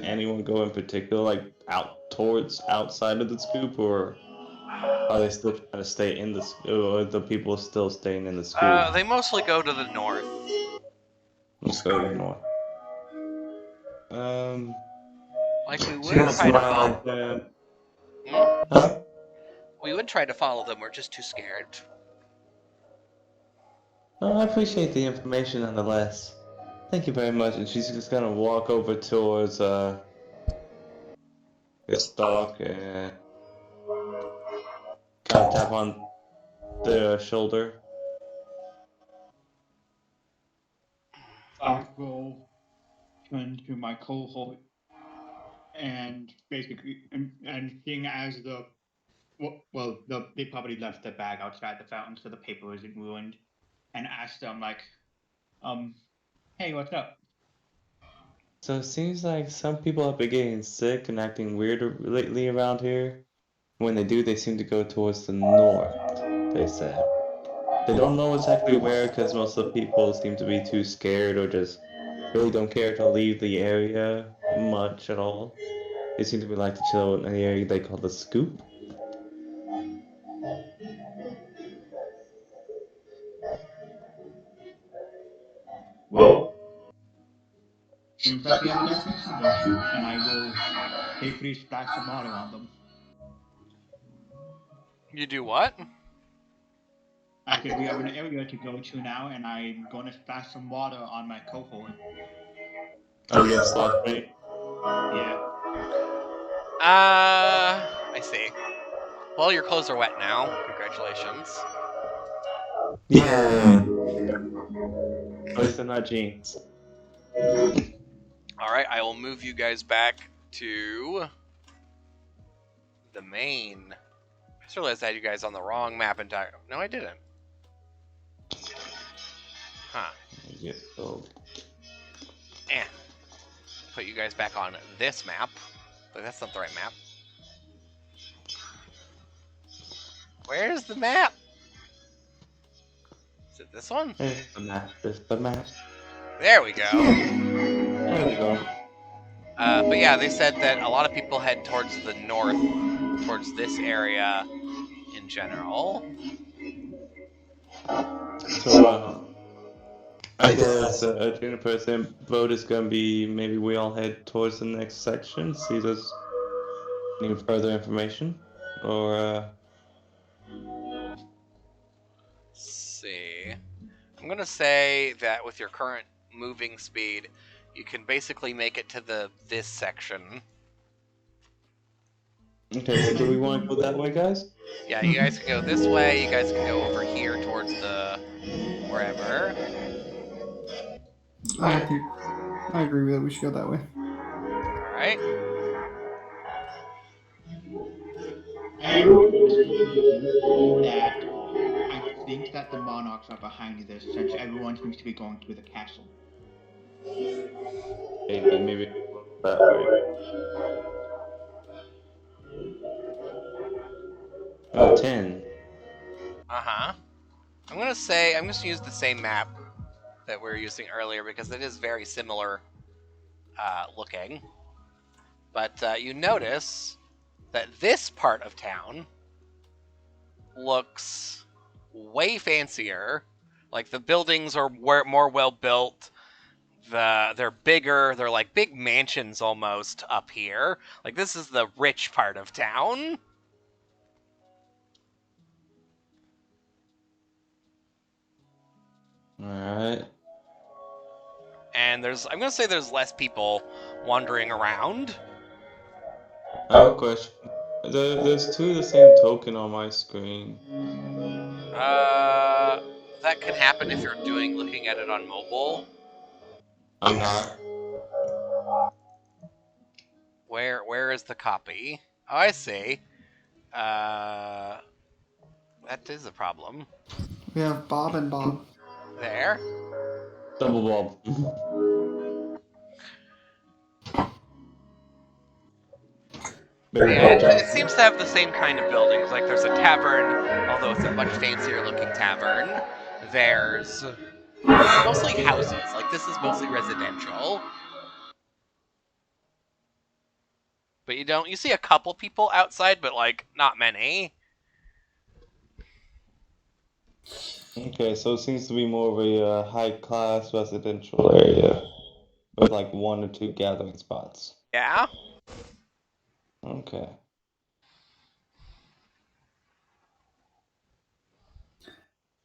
anyone go in particular, like outside of the scoop, or are they still trying to stay in the scoop, or are the people still staying in the scoop? They mostly go to the north. Let's go to north. Like we would try to follow. Huh? We would try to follow them. We're just too scared. Oh, I appreciate the information nonetheless. Thank you very much. And she's just gonna walk over towards this dock and kind of tap on the shoulder. I will turn to my cohort and basically, and seeing as they probably left the bag outside the fountain, so the paper isn't ruined, and ask them like, hey, what's up? So it seems like some people have been getting sick and acting weird lately around here. When they do, they seem to go towards the north, they said. They don't know exactly where because most of the people seem to be too scared or just really don't care to leave the area much at all. They seem to be like to chill in the area they call the scoop. Well, seems like we have enough information, and I will safely splash some water on them. You do what? I said we have an area to go to now, and I'm going to splash some water on my cohort. Oh, yes, last night. Yeah. I see. Well, your clothes are wet now. Congratulations. Yeah. At least they're not jeans. Alright, I will move you guys back to the main. I just realized I had you guys on the wrong map entirely. No, I didn't. Huh. Yeah, so Eh. Put you guys back on this map. But that's not the right map. Where's the map? Is it this one? there's the map. There's the map. There we go. There we go. But yeah, they said that a lot of people head towards the north, towards this area in general. So, I guess Juniper's vote is gonna be maybe we all head towards the next section, see if there's any further information, or Let's see. I'm gonna say that with your current moving speed, you can basically make it to this section. okay. So do we want to go that way, guys? Yeah, you guys can go this way. You guys can go over here towards the wherever. I agree with it. We should go that way. All right. And that I think that the monarchs are behind this, since everyone seems to be going to the castle. Maybe that way. Oh, 10. Uh-huh. I'm gonna use the same map that we were using earlier because it is very similar looking. But you notice that this part of town looks way fancier. Like the buildings are more well built. They're bigger. They're like big mansions almost up here. Like this is the rich part of town. Alright. And I'm gonna say there's less people wandering around. I have a question. There's two of the same token on my screen. That can happen if you're looking at it on mobile. I'm not. Where is the copy? Oh, I see. That is a problem. We have Bob and Bob. There. Double Bob. And it seems to have the same kind of buildings. Like there's a tavern, although it's a much fancier looking tavern. There's mostly houses. Like this is mostly residential. But you see a couple people outside, but like not many. Okay, so it seems to be more of a high-class residential area with like 1 or 2 gathering spots. Yeah. Okay.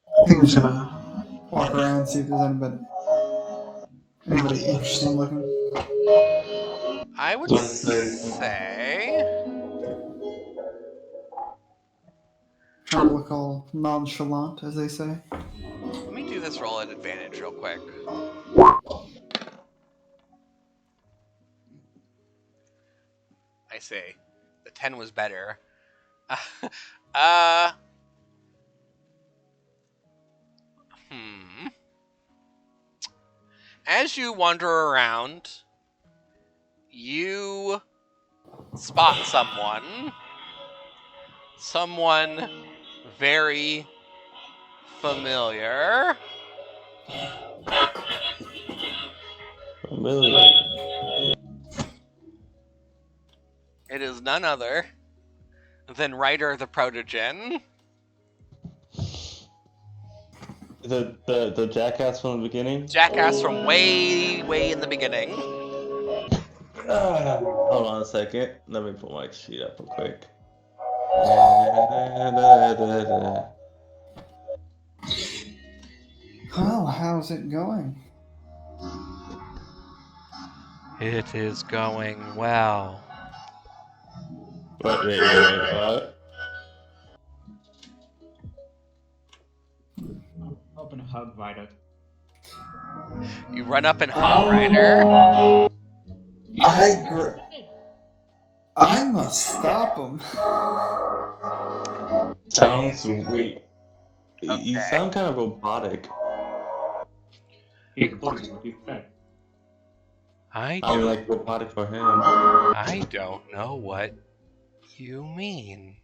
I think we're just gonna walk around and see if there's anybody interesting looking. I would So- say Trying to look all nonchalant, as they say. let me do this roll at advantage real quick. I see. The 10 was better. As you wander around, you spot someone very familiar. Familiar. It is none other than Ryder the Protogen. The jackass from the beginning? Jackass from way, way in the beginning. Hold on a second. Let me pull my sheet up real quick. Well, how's it going? It is going well. Wait, what? Open a hug, Ryder. You run up and hug Ryder. I must stop him. Sounds weird. You sound kind of robotic. I I'm like robotic for him. I don't know what you mean.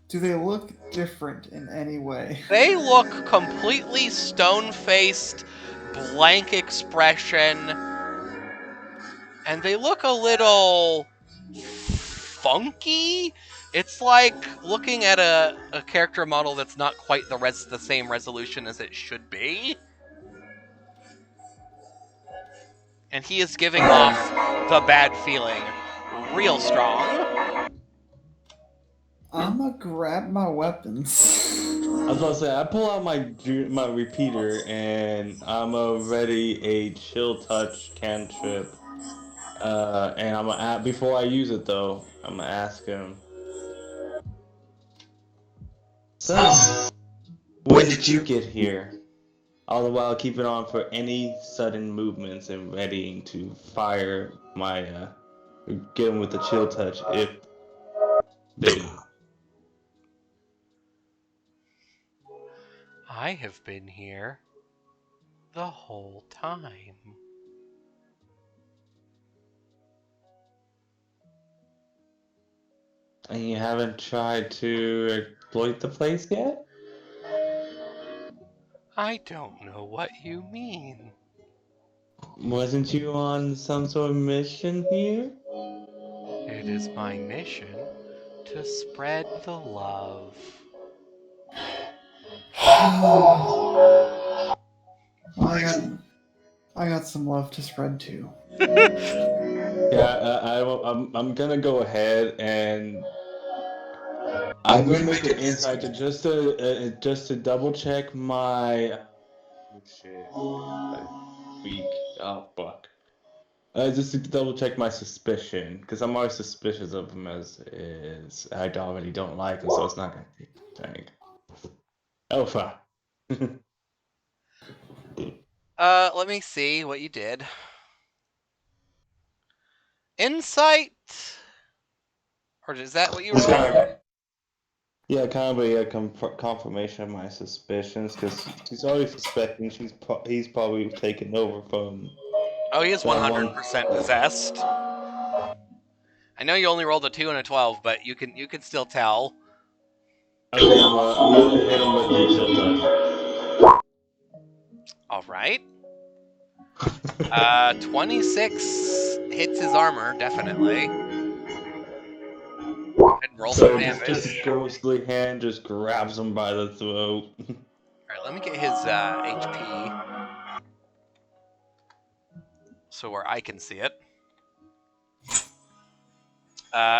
Do they look different in any way? They look completely stone-faced, blank expression, and they look a little funky. It's like looking at a character model that's not quite the same resolution as it should be. And he is giving off the bad feeling real strong. I'm gonna grab my weapons. I was about to say, I pull out my repeater and I'm already a chill touch cantrip. And I'm gonna before I use it though, I'm gonna ask him. So, when did you get here? All the while keeping on for any sudden movements and readying to fire my get him with the chill touch if they do. I have been here the whole time. And you haven't tried to exploit the place yet? I don't know what you mean. Wasn't you on some sort of mission here? It is my mission to spread the love. I got some love to spread too. Yeah, I'm gonna go ahead and I'm gonna make an insight to just to double check my. Oh shit! Weak. Oh fuck. Just to double check my suspicion, because I'm always suspicious of him as is. I already don't like him, so it's not gonna take dang. Oh fuck. Let me see what you did. Insight? Or is that what you It's rolled? kind of, yeah, kind of a confirmation of my suspicions, because she's already suspecting he's probably taken over from. Oh, he is that one- 100% possessed. I know you only rolled a 2 and a 12, but you can still tell. Okay, I'm gonna hit him with the chill touch. All right. 26 hits his armor, definitely. And roll some So damage. just a ghostly hand just grabs him by the throat. Alright, let me get his HP. So where I can see it.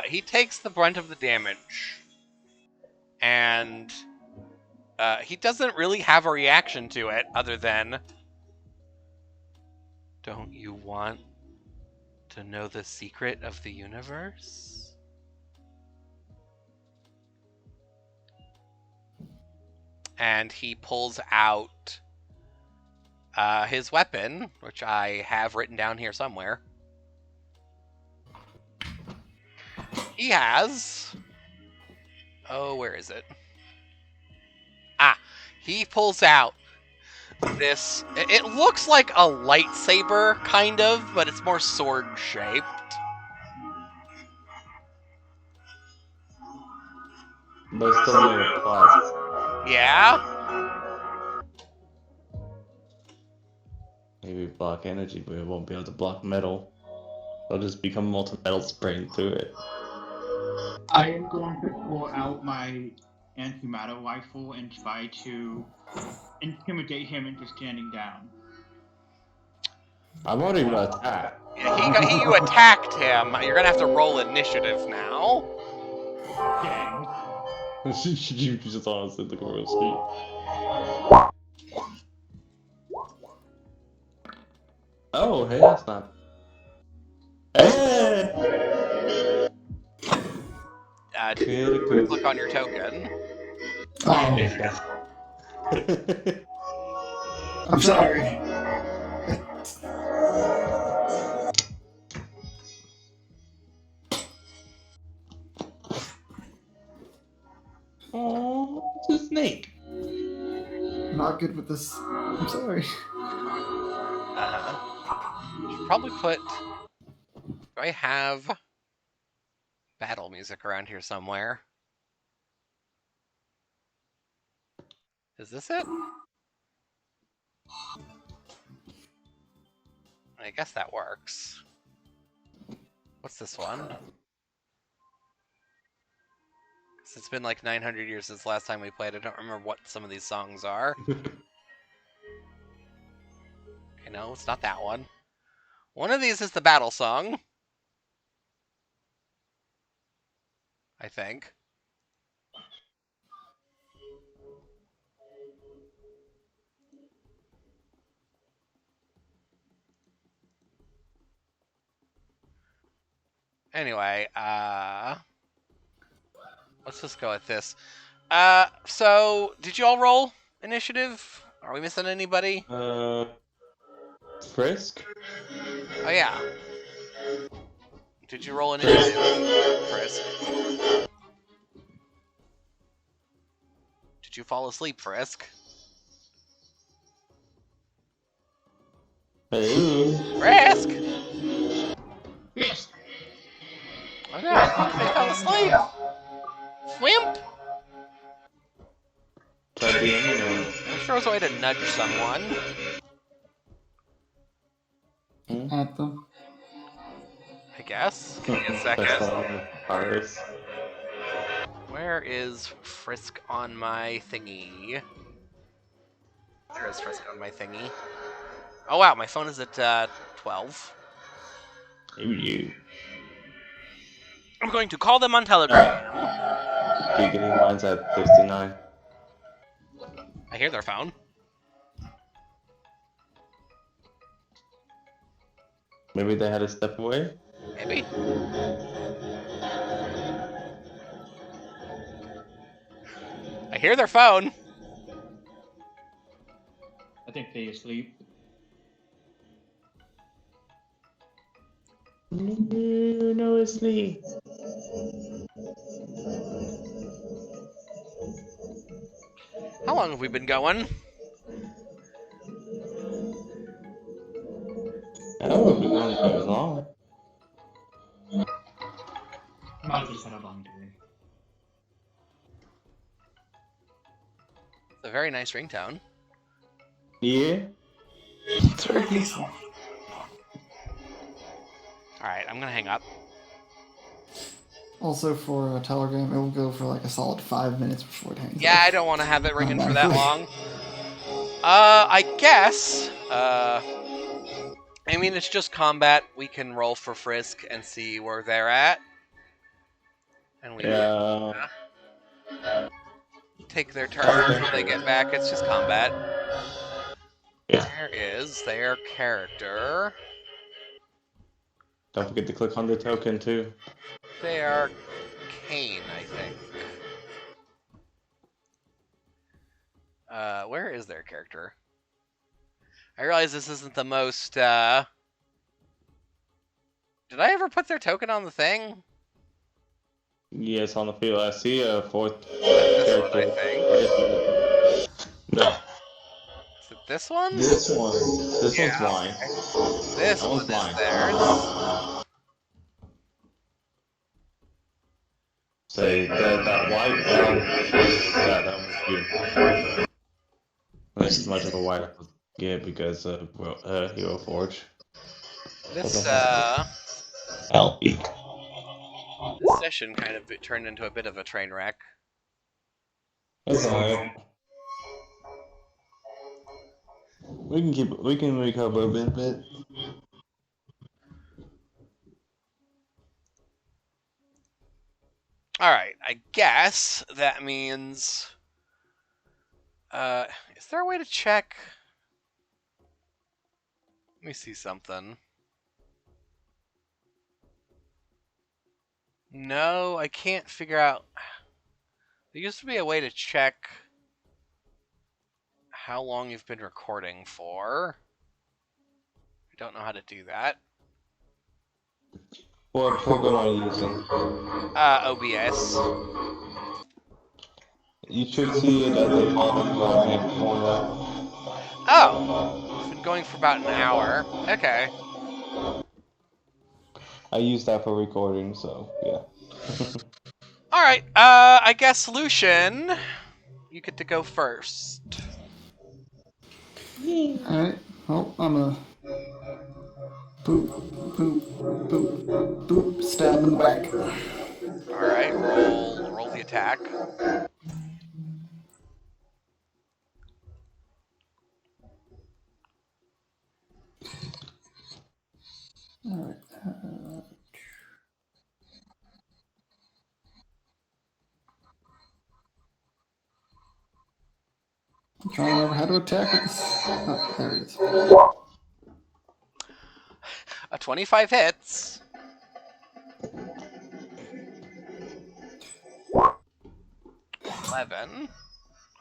He takes the brunt of the damage. And he doesn't really have a reaction to it other than... Don't you want to know the secret of the universe? And he pulls out his weapon, which I have written down here somewhere. He has... Oh, where is it? Ah, he pulls out this... It looks like a lightsaber, kind of, but it's more sword-shaped. But it's still made of plastic. Yeah? Maybe block energy, but it won't be able to block metal. It'll just become molten metal spraying through it. I am going to pull out my antimatter rifle and try to intimidate him into standing down. I'm already gonna attack. Yeah, you attacked him. You're gonna have to roll initiative now. Dang. You just honestly look real sweet. Oh, hey, that's not. Hey! Click on your token. Oh, I'm sorry. Oh, it's a snake. Not good with this. I'm sorry. Should probably put... Do I have battle music around here somewhere? Is this it? I guess that works. What's this one? 'Cause it's been like 900 years since last time we played. I don't remember what some of these songs are. Okay, no, it's not that one. One of these is the battle song. I think. Anyway, let's just go with this. So, did you all roll initiative? Are we missing anybody? Frisk? Oh, yeah. Did you roll initiative, Frisk? Did you fall asleep, Frisk? Hello? Frisk! Yes. Oh no, I thought they fell asleep. there was a way to nudge someone. At them. I guess. Give me a second. Press on ours. Where is Frisk on my thingy? There is Frisk on my thingy. Oh wow, my phone is at 12. Maybe you. I'm going to call them on Telegram. Keep getting mine's at 69. I hear their phone. Maybe they had to step away? Maybe. I hear their phone. I think they asleep. No, it's me. How long have we been going? Oh, we've been going quite long. Might just had a long day. It's a very nice ringtone. Yeah? It's very peaceful. Alright, I'm gonna hang up. Also, for a Telegram, it will go for like a solid 5 minutes before it hangs Yeah, up. I don't want to have it ringing for that long. I guess. I mean, it's just combat. We can roll for Frisk and see where they're at. And we Yeah. take their turns when they get back. It's just combat. Yeah. There is their character. Don't forget to click on the token too. They are Kane, I think. Where is their character? I realize this isn't the most, Did I ever put their token on the thing? Yes, on the field. I see a fourth This one, character. I think. No, Is it this one? this one. This Yeah. one's mine. This That one one's is mine. theirs. Say that white one. That was good. That's as much of a white I could get because of Hero Forge. This, LP. this session kind of turned into a bit of a train wreck. That's alright. We can recover a bit. Alright, I guess that means... is there a way to check? Let me see something. No, I can't figure out... There used to be a way to check how long you've been recording for. I don't know how to do that. What program are you using? OBS. You should see it at the bottom right-hand corner. Oh! It's been going for about an hour. Okay. I use that for recording, so yeah. Alright, I guess Lucian, you get to go first. Alright, well, I'm a boop, boop, boop, boop, stab in the back. Alright, roll the attack. Alright. I'm trying to remember how to attack with this. Oh, there it is. A 25 hits. $11.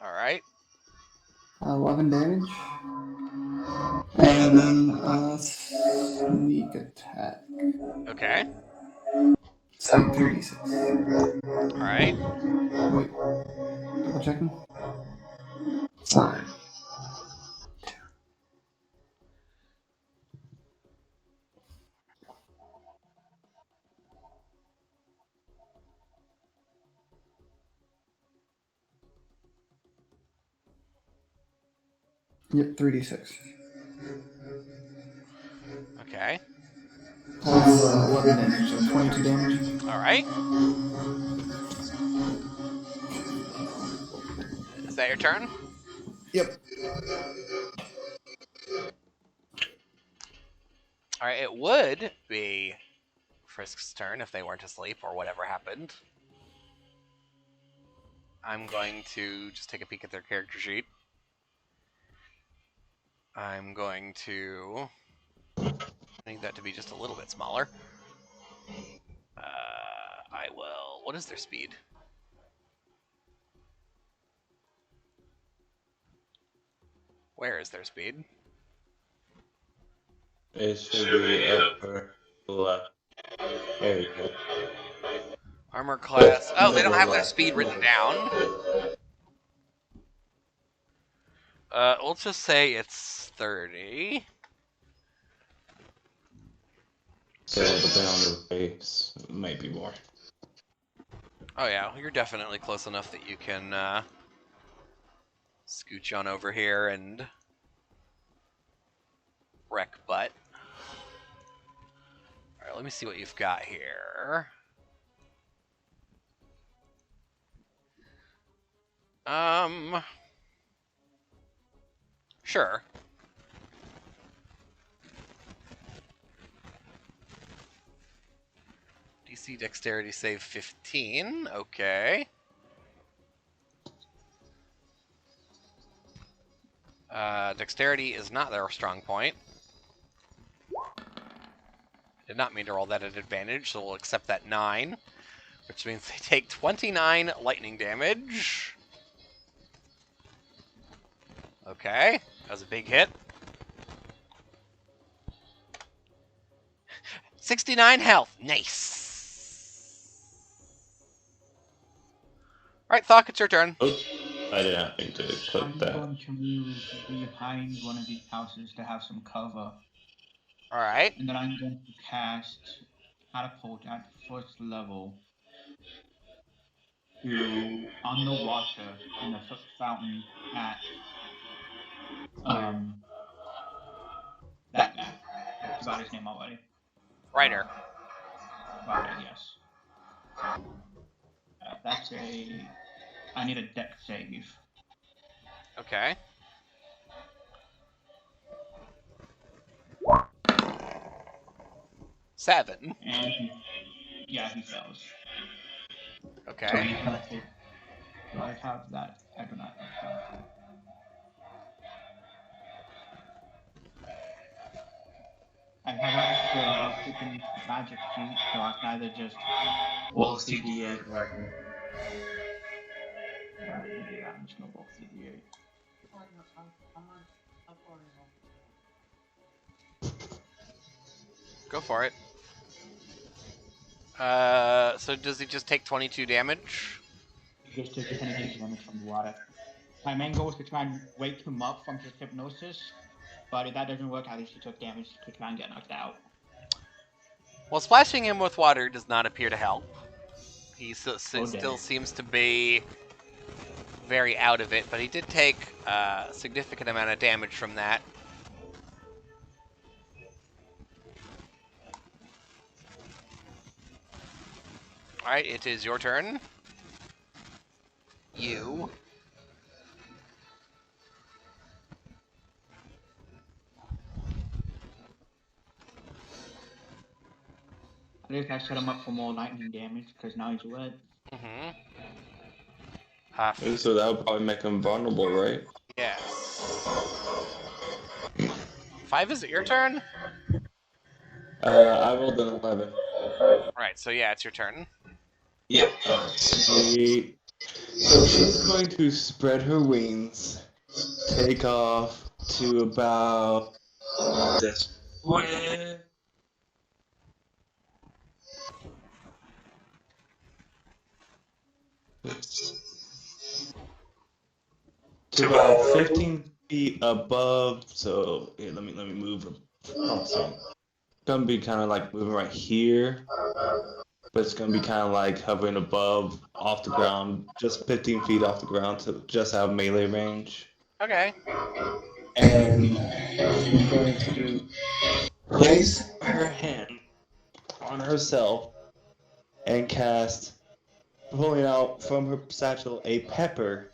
Alright. 11 damage. And then sneak attack. Okay. So 36. Alright. Wait. Double checking. Sorry. Yep, 3d6. Okay. Plus 11 damage, so 22 damage. All right. Is that your turn? Yep. All right. It would be Frisk's turn if they weren't asleep or whatever happened. I'm going to just take a peek at their character sheet. I'm going to need that to be just a little bit smaller. I will. What is their speed? Where is their speed? It should be upper left. There you go. Armor class. Oh, they don't have their speed written down. We'll just say it's 30. So depending on their base, it might be more. Oh yeah, you're definitely close enough that you can scooch on over here and wreck butt. Alright, let me see what you've got here. Sure. DC Dexterity save 15. Okay. Dexterity is not their strong point. Did not mean to roll that at advantage, so we'll accept that 9. Which means they take 29 lightning damage. Okay, that was a big hit. 69 health. Nice. Alright, Thok, it's your turn. Oh, I did not think to I'm put that. going to move behind one of these houses to have some cover. Alright. And then I'm going to cast Catapult at first level to on the water in the fountain at that guy. I forgot his name already. Ryder. Ryder, yes. That's a. I need a deck save. Okay. Seven. And he fails. So Okay. he's gonna take. Do I have that? I do not. I have a freaking magic sheet, so I can either just roll CD8 or I can. Yeah, I'm just gonna roll CD8. Go for it. So does he just take 22 damage? Just to damage from the water. My main goal is to try and wake him up from his hypnosis, but if that doesn't work, at least he took damage to try and get knocked out. Well, splashing him with water does not appear to help. He still damn. seems to be very out of it, but he did take a significant amount of damage from that. Alright, it is your turn. You. At least I set him up for more lightning damage, because now he's wet. Mm-hmm. So that would probably make him vulnerable, right? Yes. 5, is it your turn? I rolled an 11. Right, so yeah, it's your turn. Yeah. So she's going to spread her wings, take off to about this way. To about 15 feet above. So here, let me move. Oh, sorry. Gonna be kind of like moving right here, but it's gonna be kind of like hovering above, off the ground, just 15 feet off the ground to just have melee range. Okay. and she's going to place her hand on herself and cast, pulling out from her satchel a pepper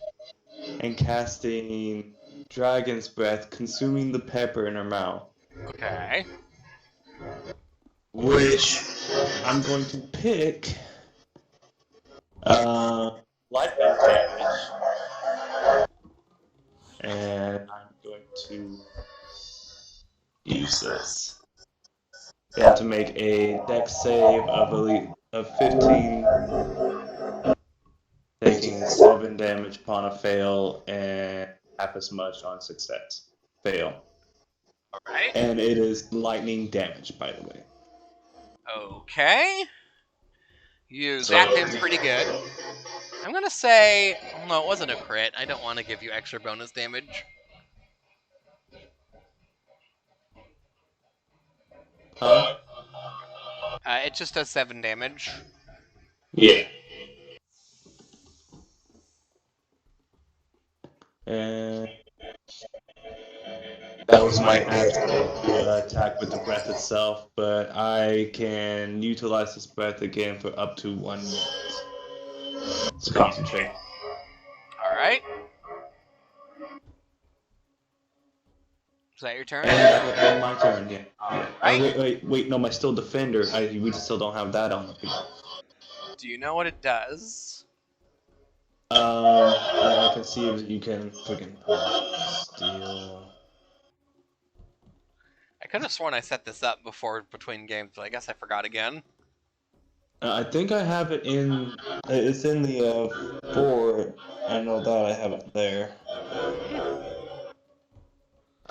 and casting Dragon's Breath, consuming the pepper in her mouth. Okay. Which I'm going to pick lightning damage. And I'm going to use this. You have to make a dex save of 15, taking 7 damage upon a fail and half as much on success. Fail. Alright. And it is lightning damage, by the way. Okay. You zap him pretty good. I'm gonna say... Oh, no, it wasn't a crit. I don't want to give you extra bonus damage. Huh? It just does 7 damage. Yeah. And that was my actual attack with the breath itself, but I can utilize this breath again for up to 1 minute. Let's concentrate. Alright. Is that your turn? And that will end my turn, yeah. Alright. Wait, no, my still defender. We still don't have that on the field. Do you know what it does? Yeah, I can see if you can freaking steal. I could have sworn I set this up before between games, but I guess I forgot again. I think I have it in. It's in the 4. I know that I have it there.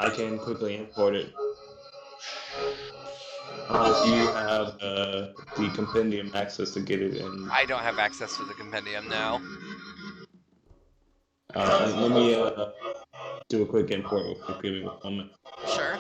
I can quickly import it. Unless you have the compendium access to get it in. I don't have access to the compendium now. Let me do a quick import real quick. Give me a moment. Sure.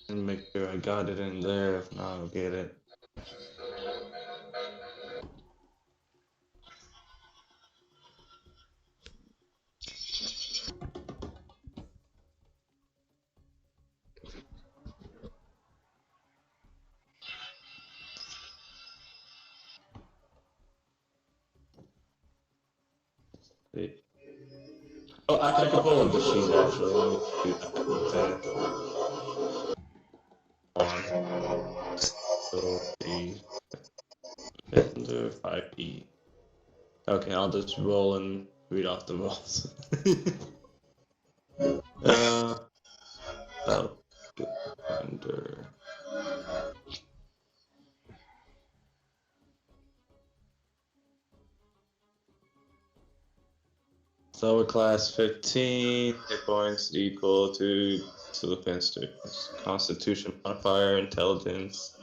And make sure I got it in there. If not, I'll get it. Oh, I can pull up the sheet actually. Let me do that. So the Defender 5E. Okay, I'll just roll and read off the rolls. Defender. So we're class 15, hit points equal to defense to Constitution modifier, intelligence.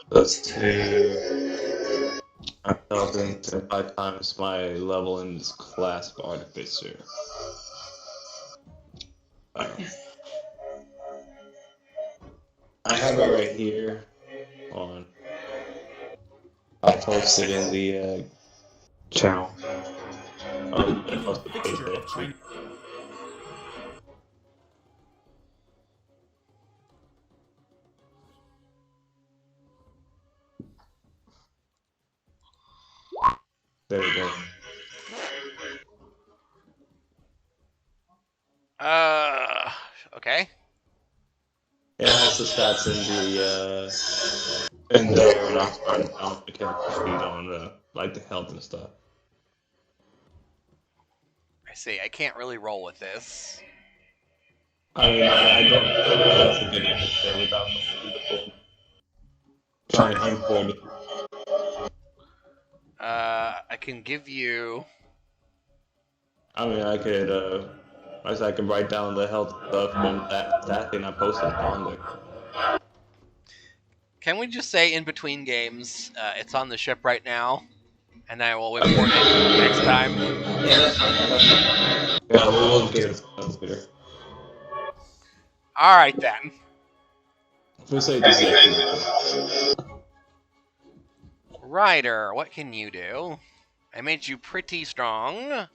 That's 2. Intelligence and 5 times my level in this class of Artificer. I have it right here on. I'll post it in the channel. There we go. Okay. It has the stats in the not on the character sheet on like the health and stuff. I see. I can't really roll with this. I mean, I don't think that's a good answer without the full. Try and import it. I can give you... I mean, I could, I can write down the health stuff and that thing I posted on there. Can we just say in between games, it's on the ship right now, and I will import it next time? Yeah, that's fine. Yeah, we'll get it later. All right then. First, I just Ryder, what can you do? I made you pretty strong.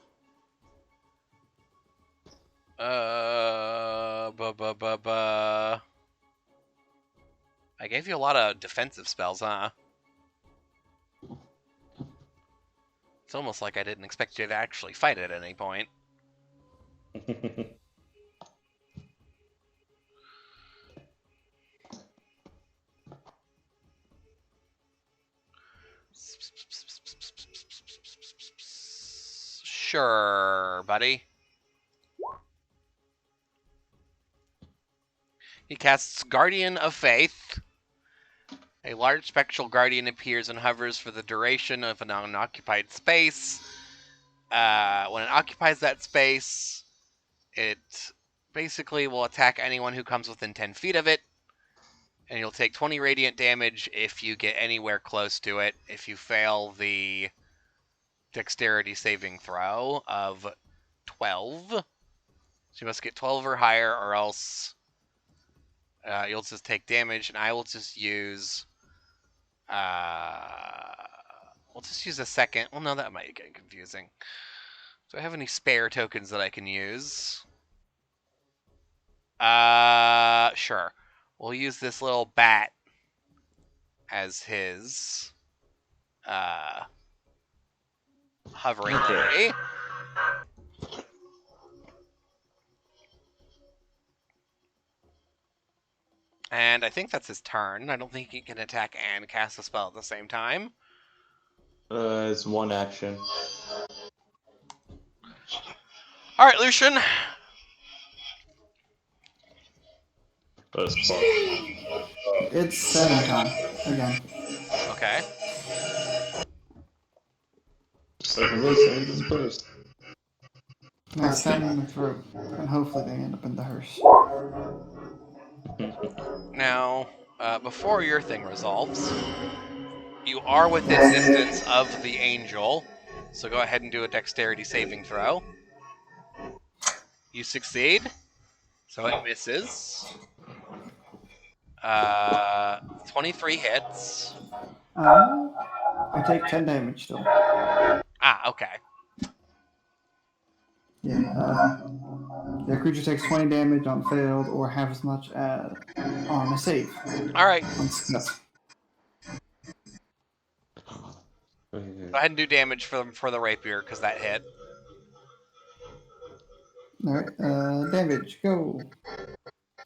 I gave you a lot of defensive spells, huh? It's almost like I didn't expect you to actually fight at any point. Sure, buddy. He casts Guardian of Faith. A large spectral guardian appears and hovers for the duration of an unoccupied space. When it occupies that space, it basically will attack anyone who comes within 10 feet of it. And you'll take 20 radiant damage if you get anywhere close to it. If you fail the dexterity saving throw of 12. So you must get 12 or higher, or else you'll just take damage. And I will just use... we'll just use a second. Well, no, that might get confusing. Do I have any spare tokens that I can use? Sure. We'll use this little bat as his hovering theory. And I think that's his turn. I don't think he can attack and cast a spell at the same time. it's one action. Alright, Lucian. That's fun. It's 7 time again. Okay. Second this burst. Now stab him in the throat, and hopefully they end up in the hearse. Now, before your thing resolves, you are within distance of the angel, so go ahead and do a dexterity saving throw. You succeed, so it misses. 23 hits. I take 10 damage still. Ah, okay. Yeah, the creature takes 20 damage on failed, or half as much as on a save. Alright, On success. go ahead and do damage for the rapier, because that hit. Alright, damage, go.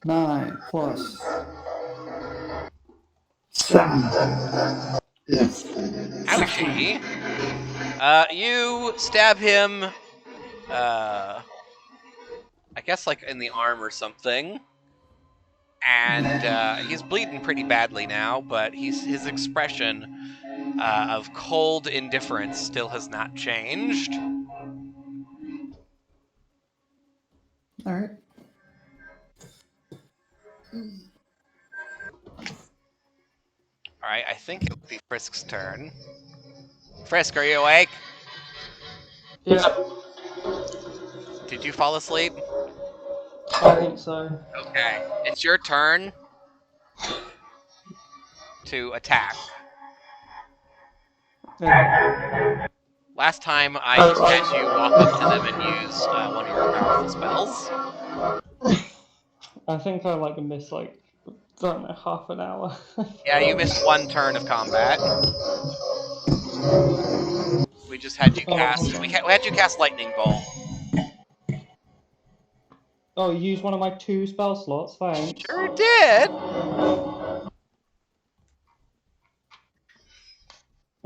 9 plus 7. Yes. Ouchie. You stab him, I guess like in the arm or something. And he's bleeding pretty badly now, but his expression of cold indifference still has not changed. Alright. Alright, I think it'll be Frisk's turn. Frisk, are you awake? Yeah, Did you fall asleep? I think so. Okay, it's your turn to attack. Yeah. Last time I just had you walk up to them and use one of your powerful spells. I think I like missed like, I don't know, half an hour. Yeah, you missed one turn of combat. We just had you cast. We had you cast Lightning Bolt. Oh, you used one of my 2 spell slots, thanks. Sure did.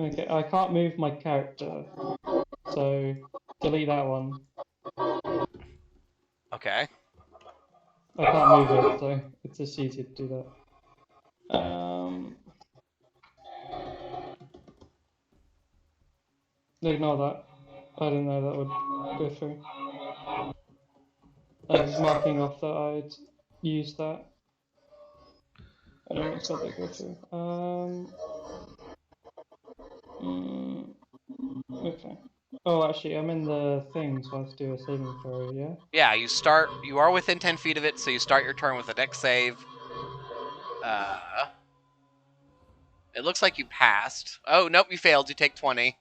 Okay, I can't move my character, so delete that one. Okay. I can't move it, so it's just easier to do that. Ignore that. I didn't know that would go through. I was marking off that I'd used that. I don't expect that to go through. Okay. Oh, actually, I'm in the thing, so I have to do a saving throw, yeah? Yeah, you are within 10 feet of it, so you start your turn with a dex save. It looks like you passed. Oh, nope, you failed. You take 20.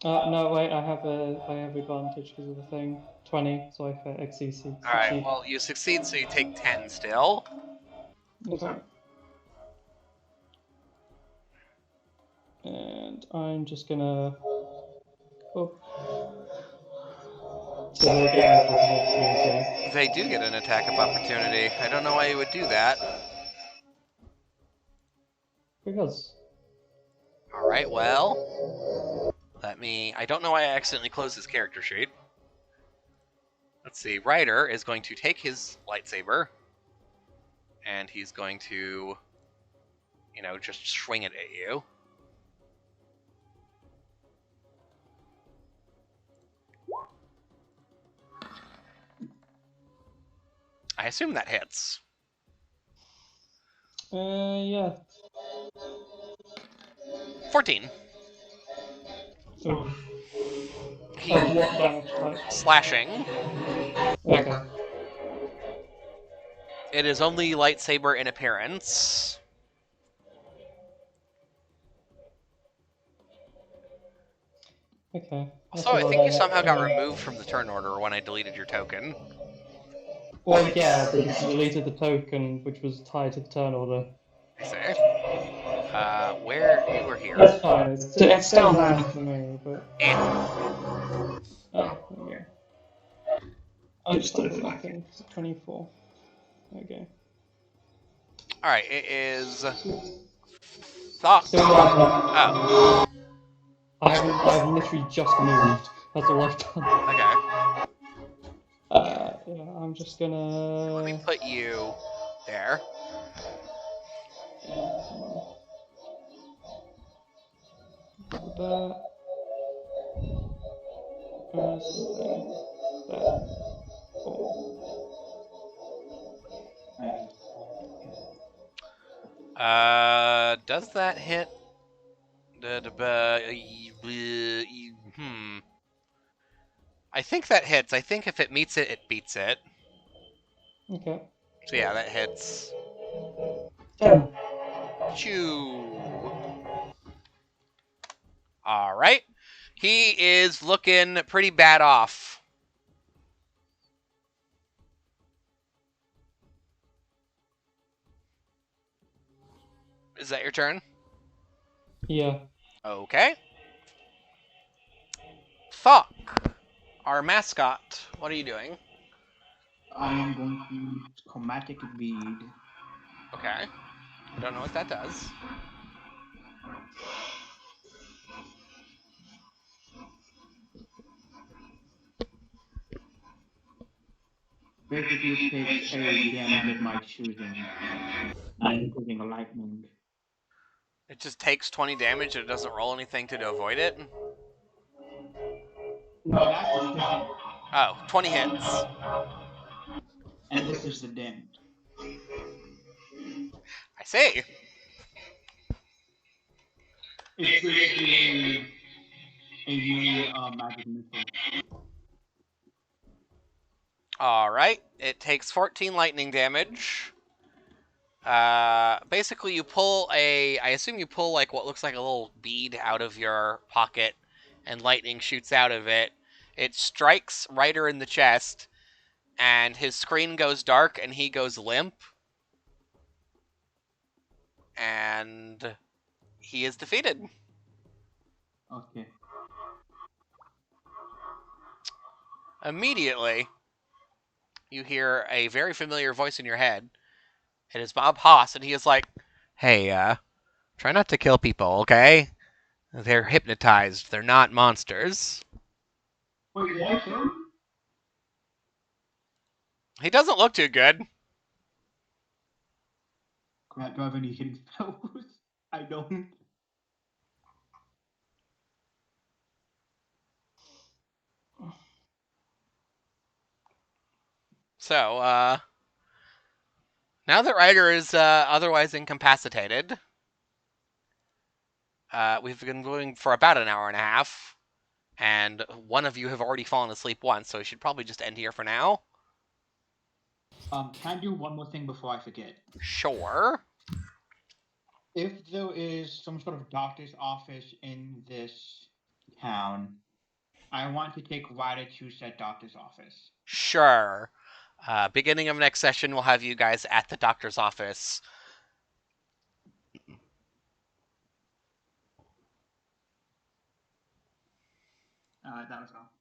No, wait, I have advantage because of the thing. 20, so I succeed. Alright, well, you succeed, so you take 10 still. Okay. And I'm just gonna... Oh. So they'll get an attack of opportunity. They do get an attack of opportunity. I don't know why you would do that. Because... Alright, well... I don't know why I accidentally closed his character sheet. Let's see, Ryder is going to take his lightsaber, and he's going to, just swing it at you. I assume that hits. Yeah. 14. Oof. He, Of what damage type? slashing. Okay. It is only lightsaber in appearance. Okay. Also, I think you somehow got removed from the turn order when I deleted your token. Well, yeah, because you deleted the token, which was tied to the turn order. I say. Where you were here. That's fine. It's still bad for me, but... Oh, there we go. I'll just do it back in. 24. Okay. Alright, it is... Thought. Still alive. Oh, I've literally just moved. That's all I've done. okay. Yeah, I'm just Let me gonna... put you there. That. Something. That. Does that hit? I think that hits. I think if it meets it, it beats it. Okay. So yeah, that hits. 10. Choo. Alright. He is looking pretty bad off. Is that your turn? Yeah. Okay. Thok, our mascot, what are you doing? I am going to use chromatic bead. Okay. I don't know what that does. Basically, it takes a damage of my choosing, including a lightning. It just takes 20 damage and it doesn't roll anything to avoid it? No, that's just the hint, Oh, 20 hits. and this is the dent. I see. It's basically a main magic missile. Alright. It takes 14 lightning damage. Basically you pull I assume you pull like what looks like a little bead out of your pocket and lightning shoots out of it. It strikes Ryder in the chest and his screen goes dark and he goes limp. And he is defeated. Okay. Immediately, you hear a very familiar voice in your head. It is Bob Haas, and he is like, "Hey, try not to kill people, okay? They're hypnotized. They're not monsters." Wait, did I kill him? He doesn't look too good. Crap, do I have any hidden spells? I don't. So, now that Ryder is otherwise incapacitated, we've been going for about an hour and a half. And one of you have already fallen asleep once, so we should probably just end here for now. Can I do one more thing before I forget? Sure. If there is some sort of doctor's office in this town, I want to take Ryder to said doctor's office. Sure. Beginning of next session, we'll have you guys at the doctor's office. That was all.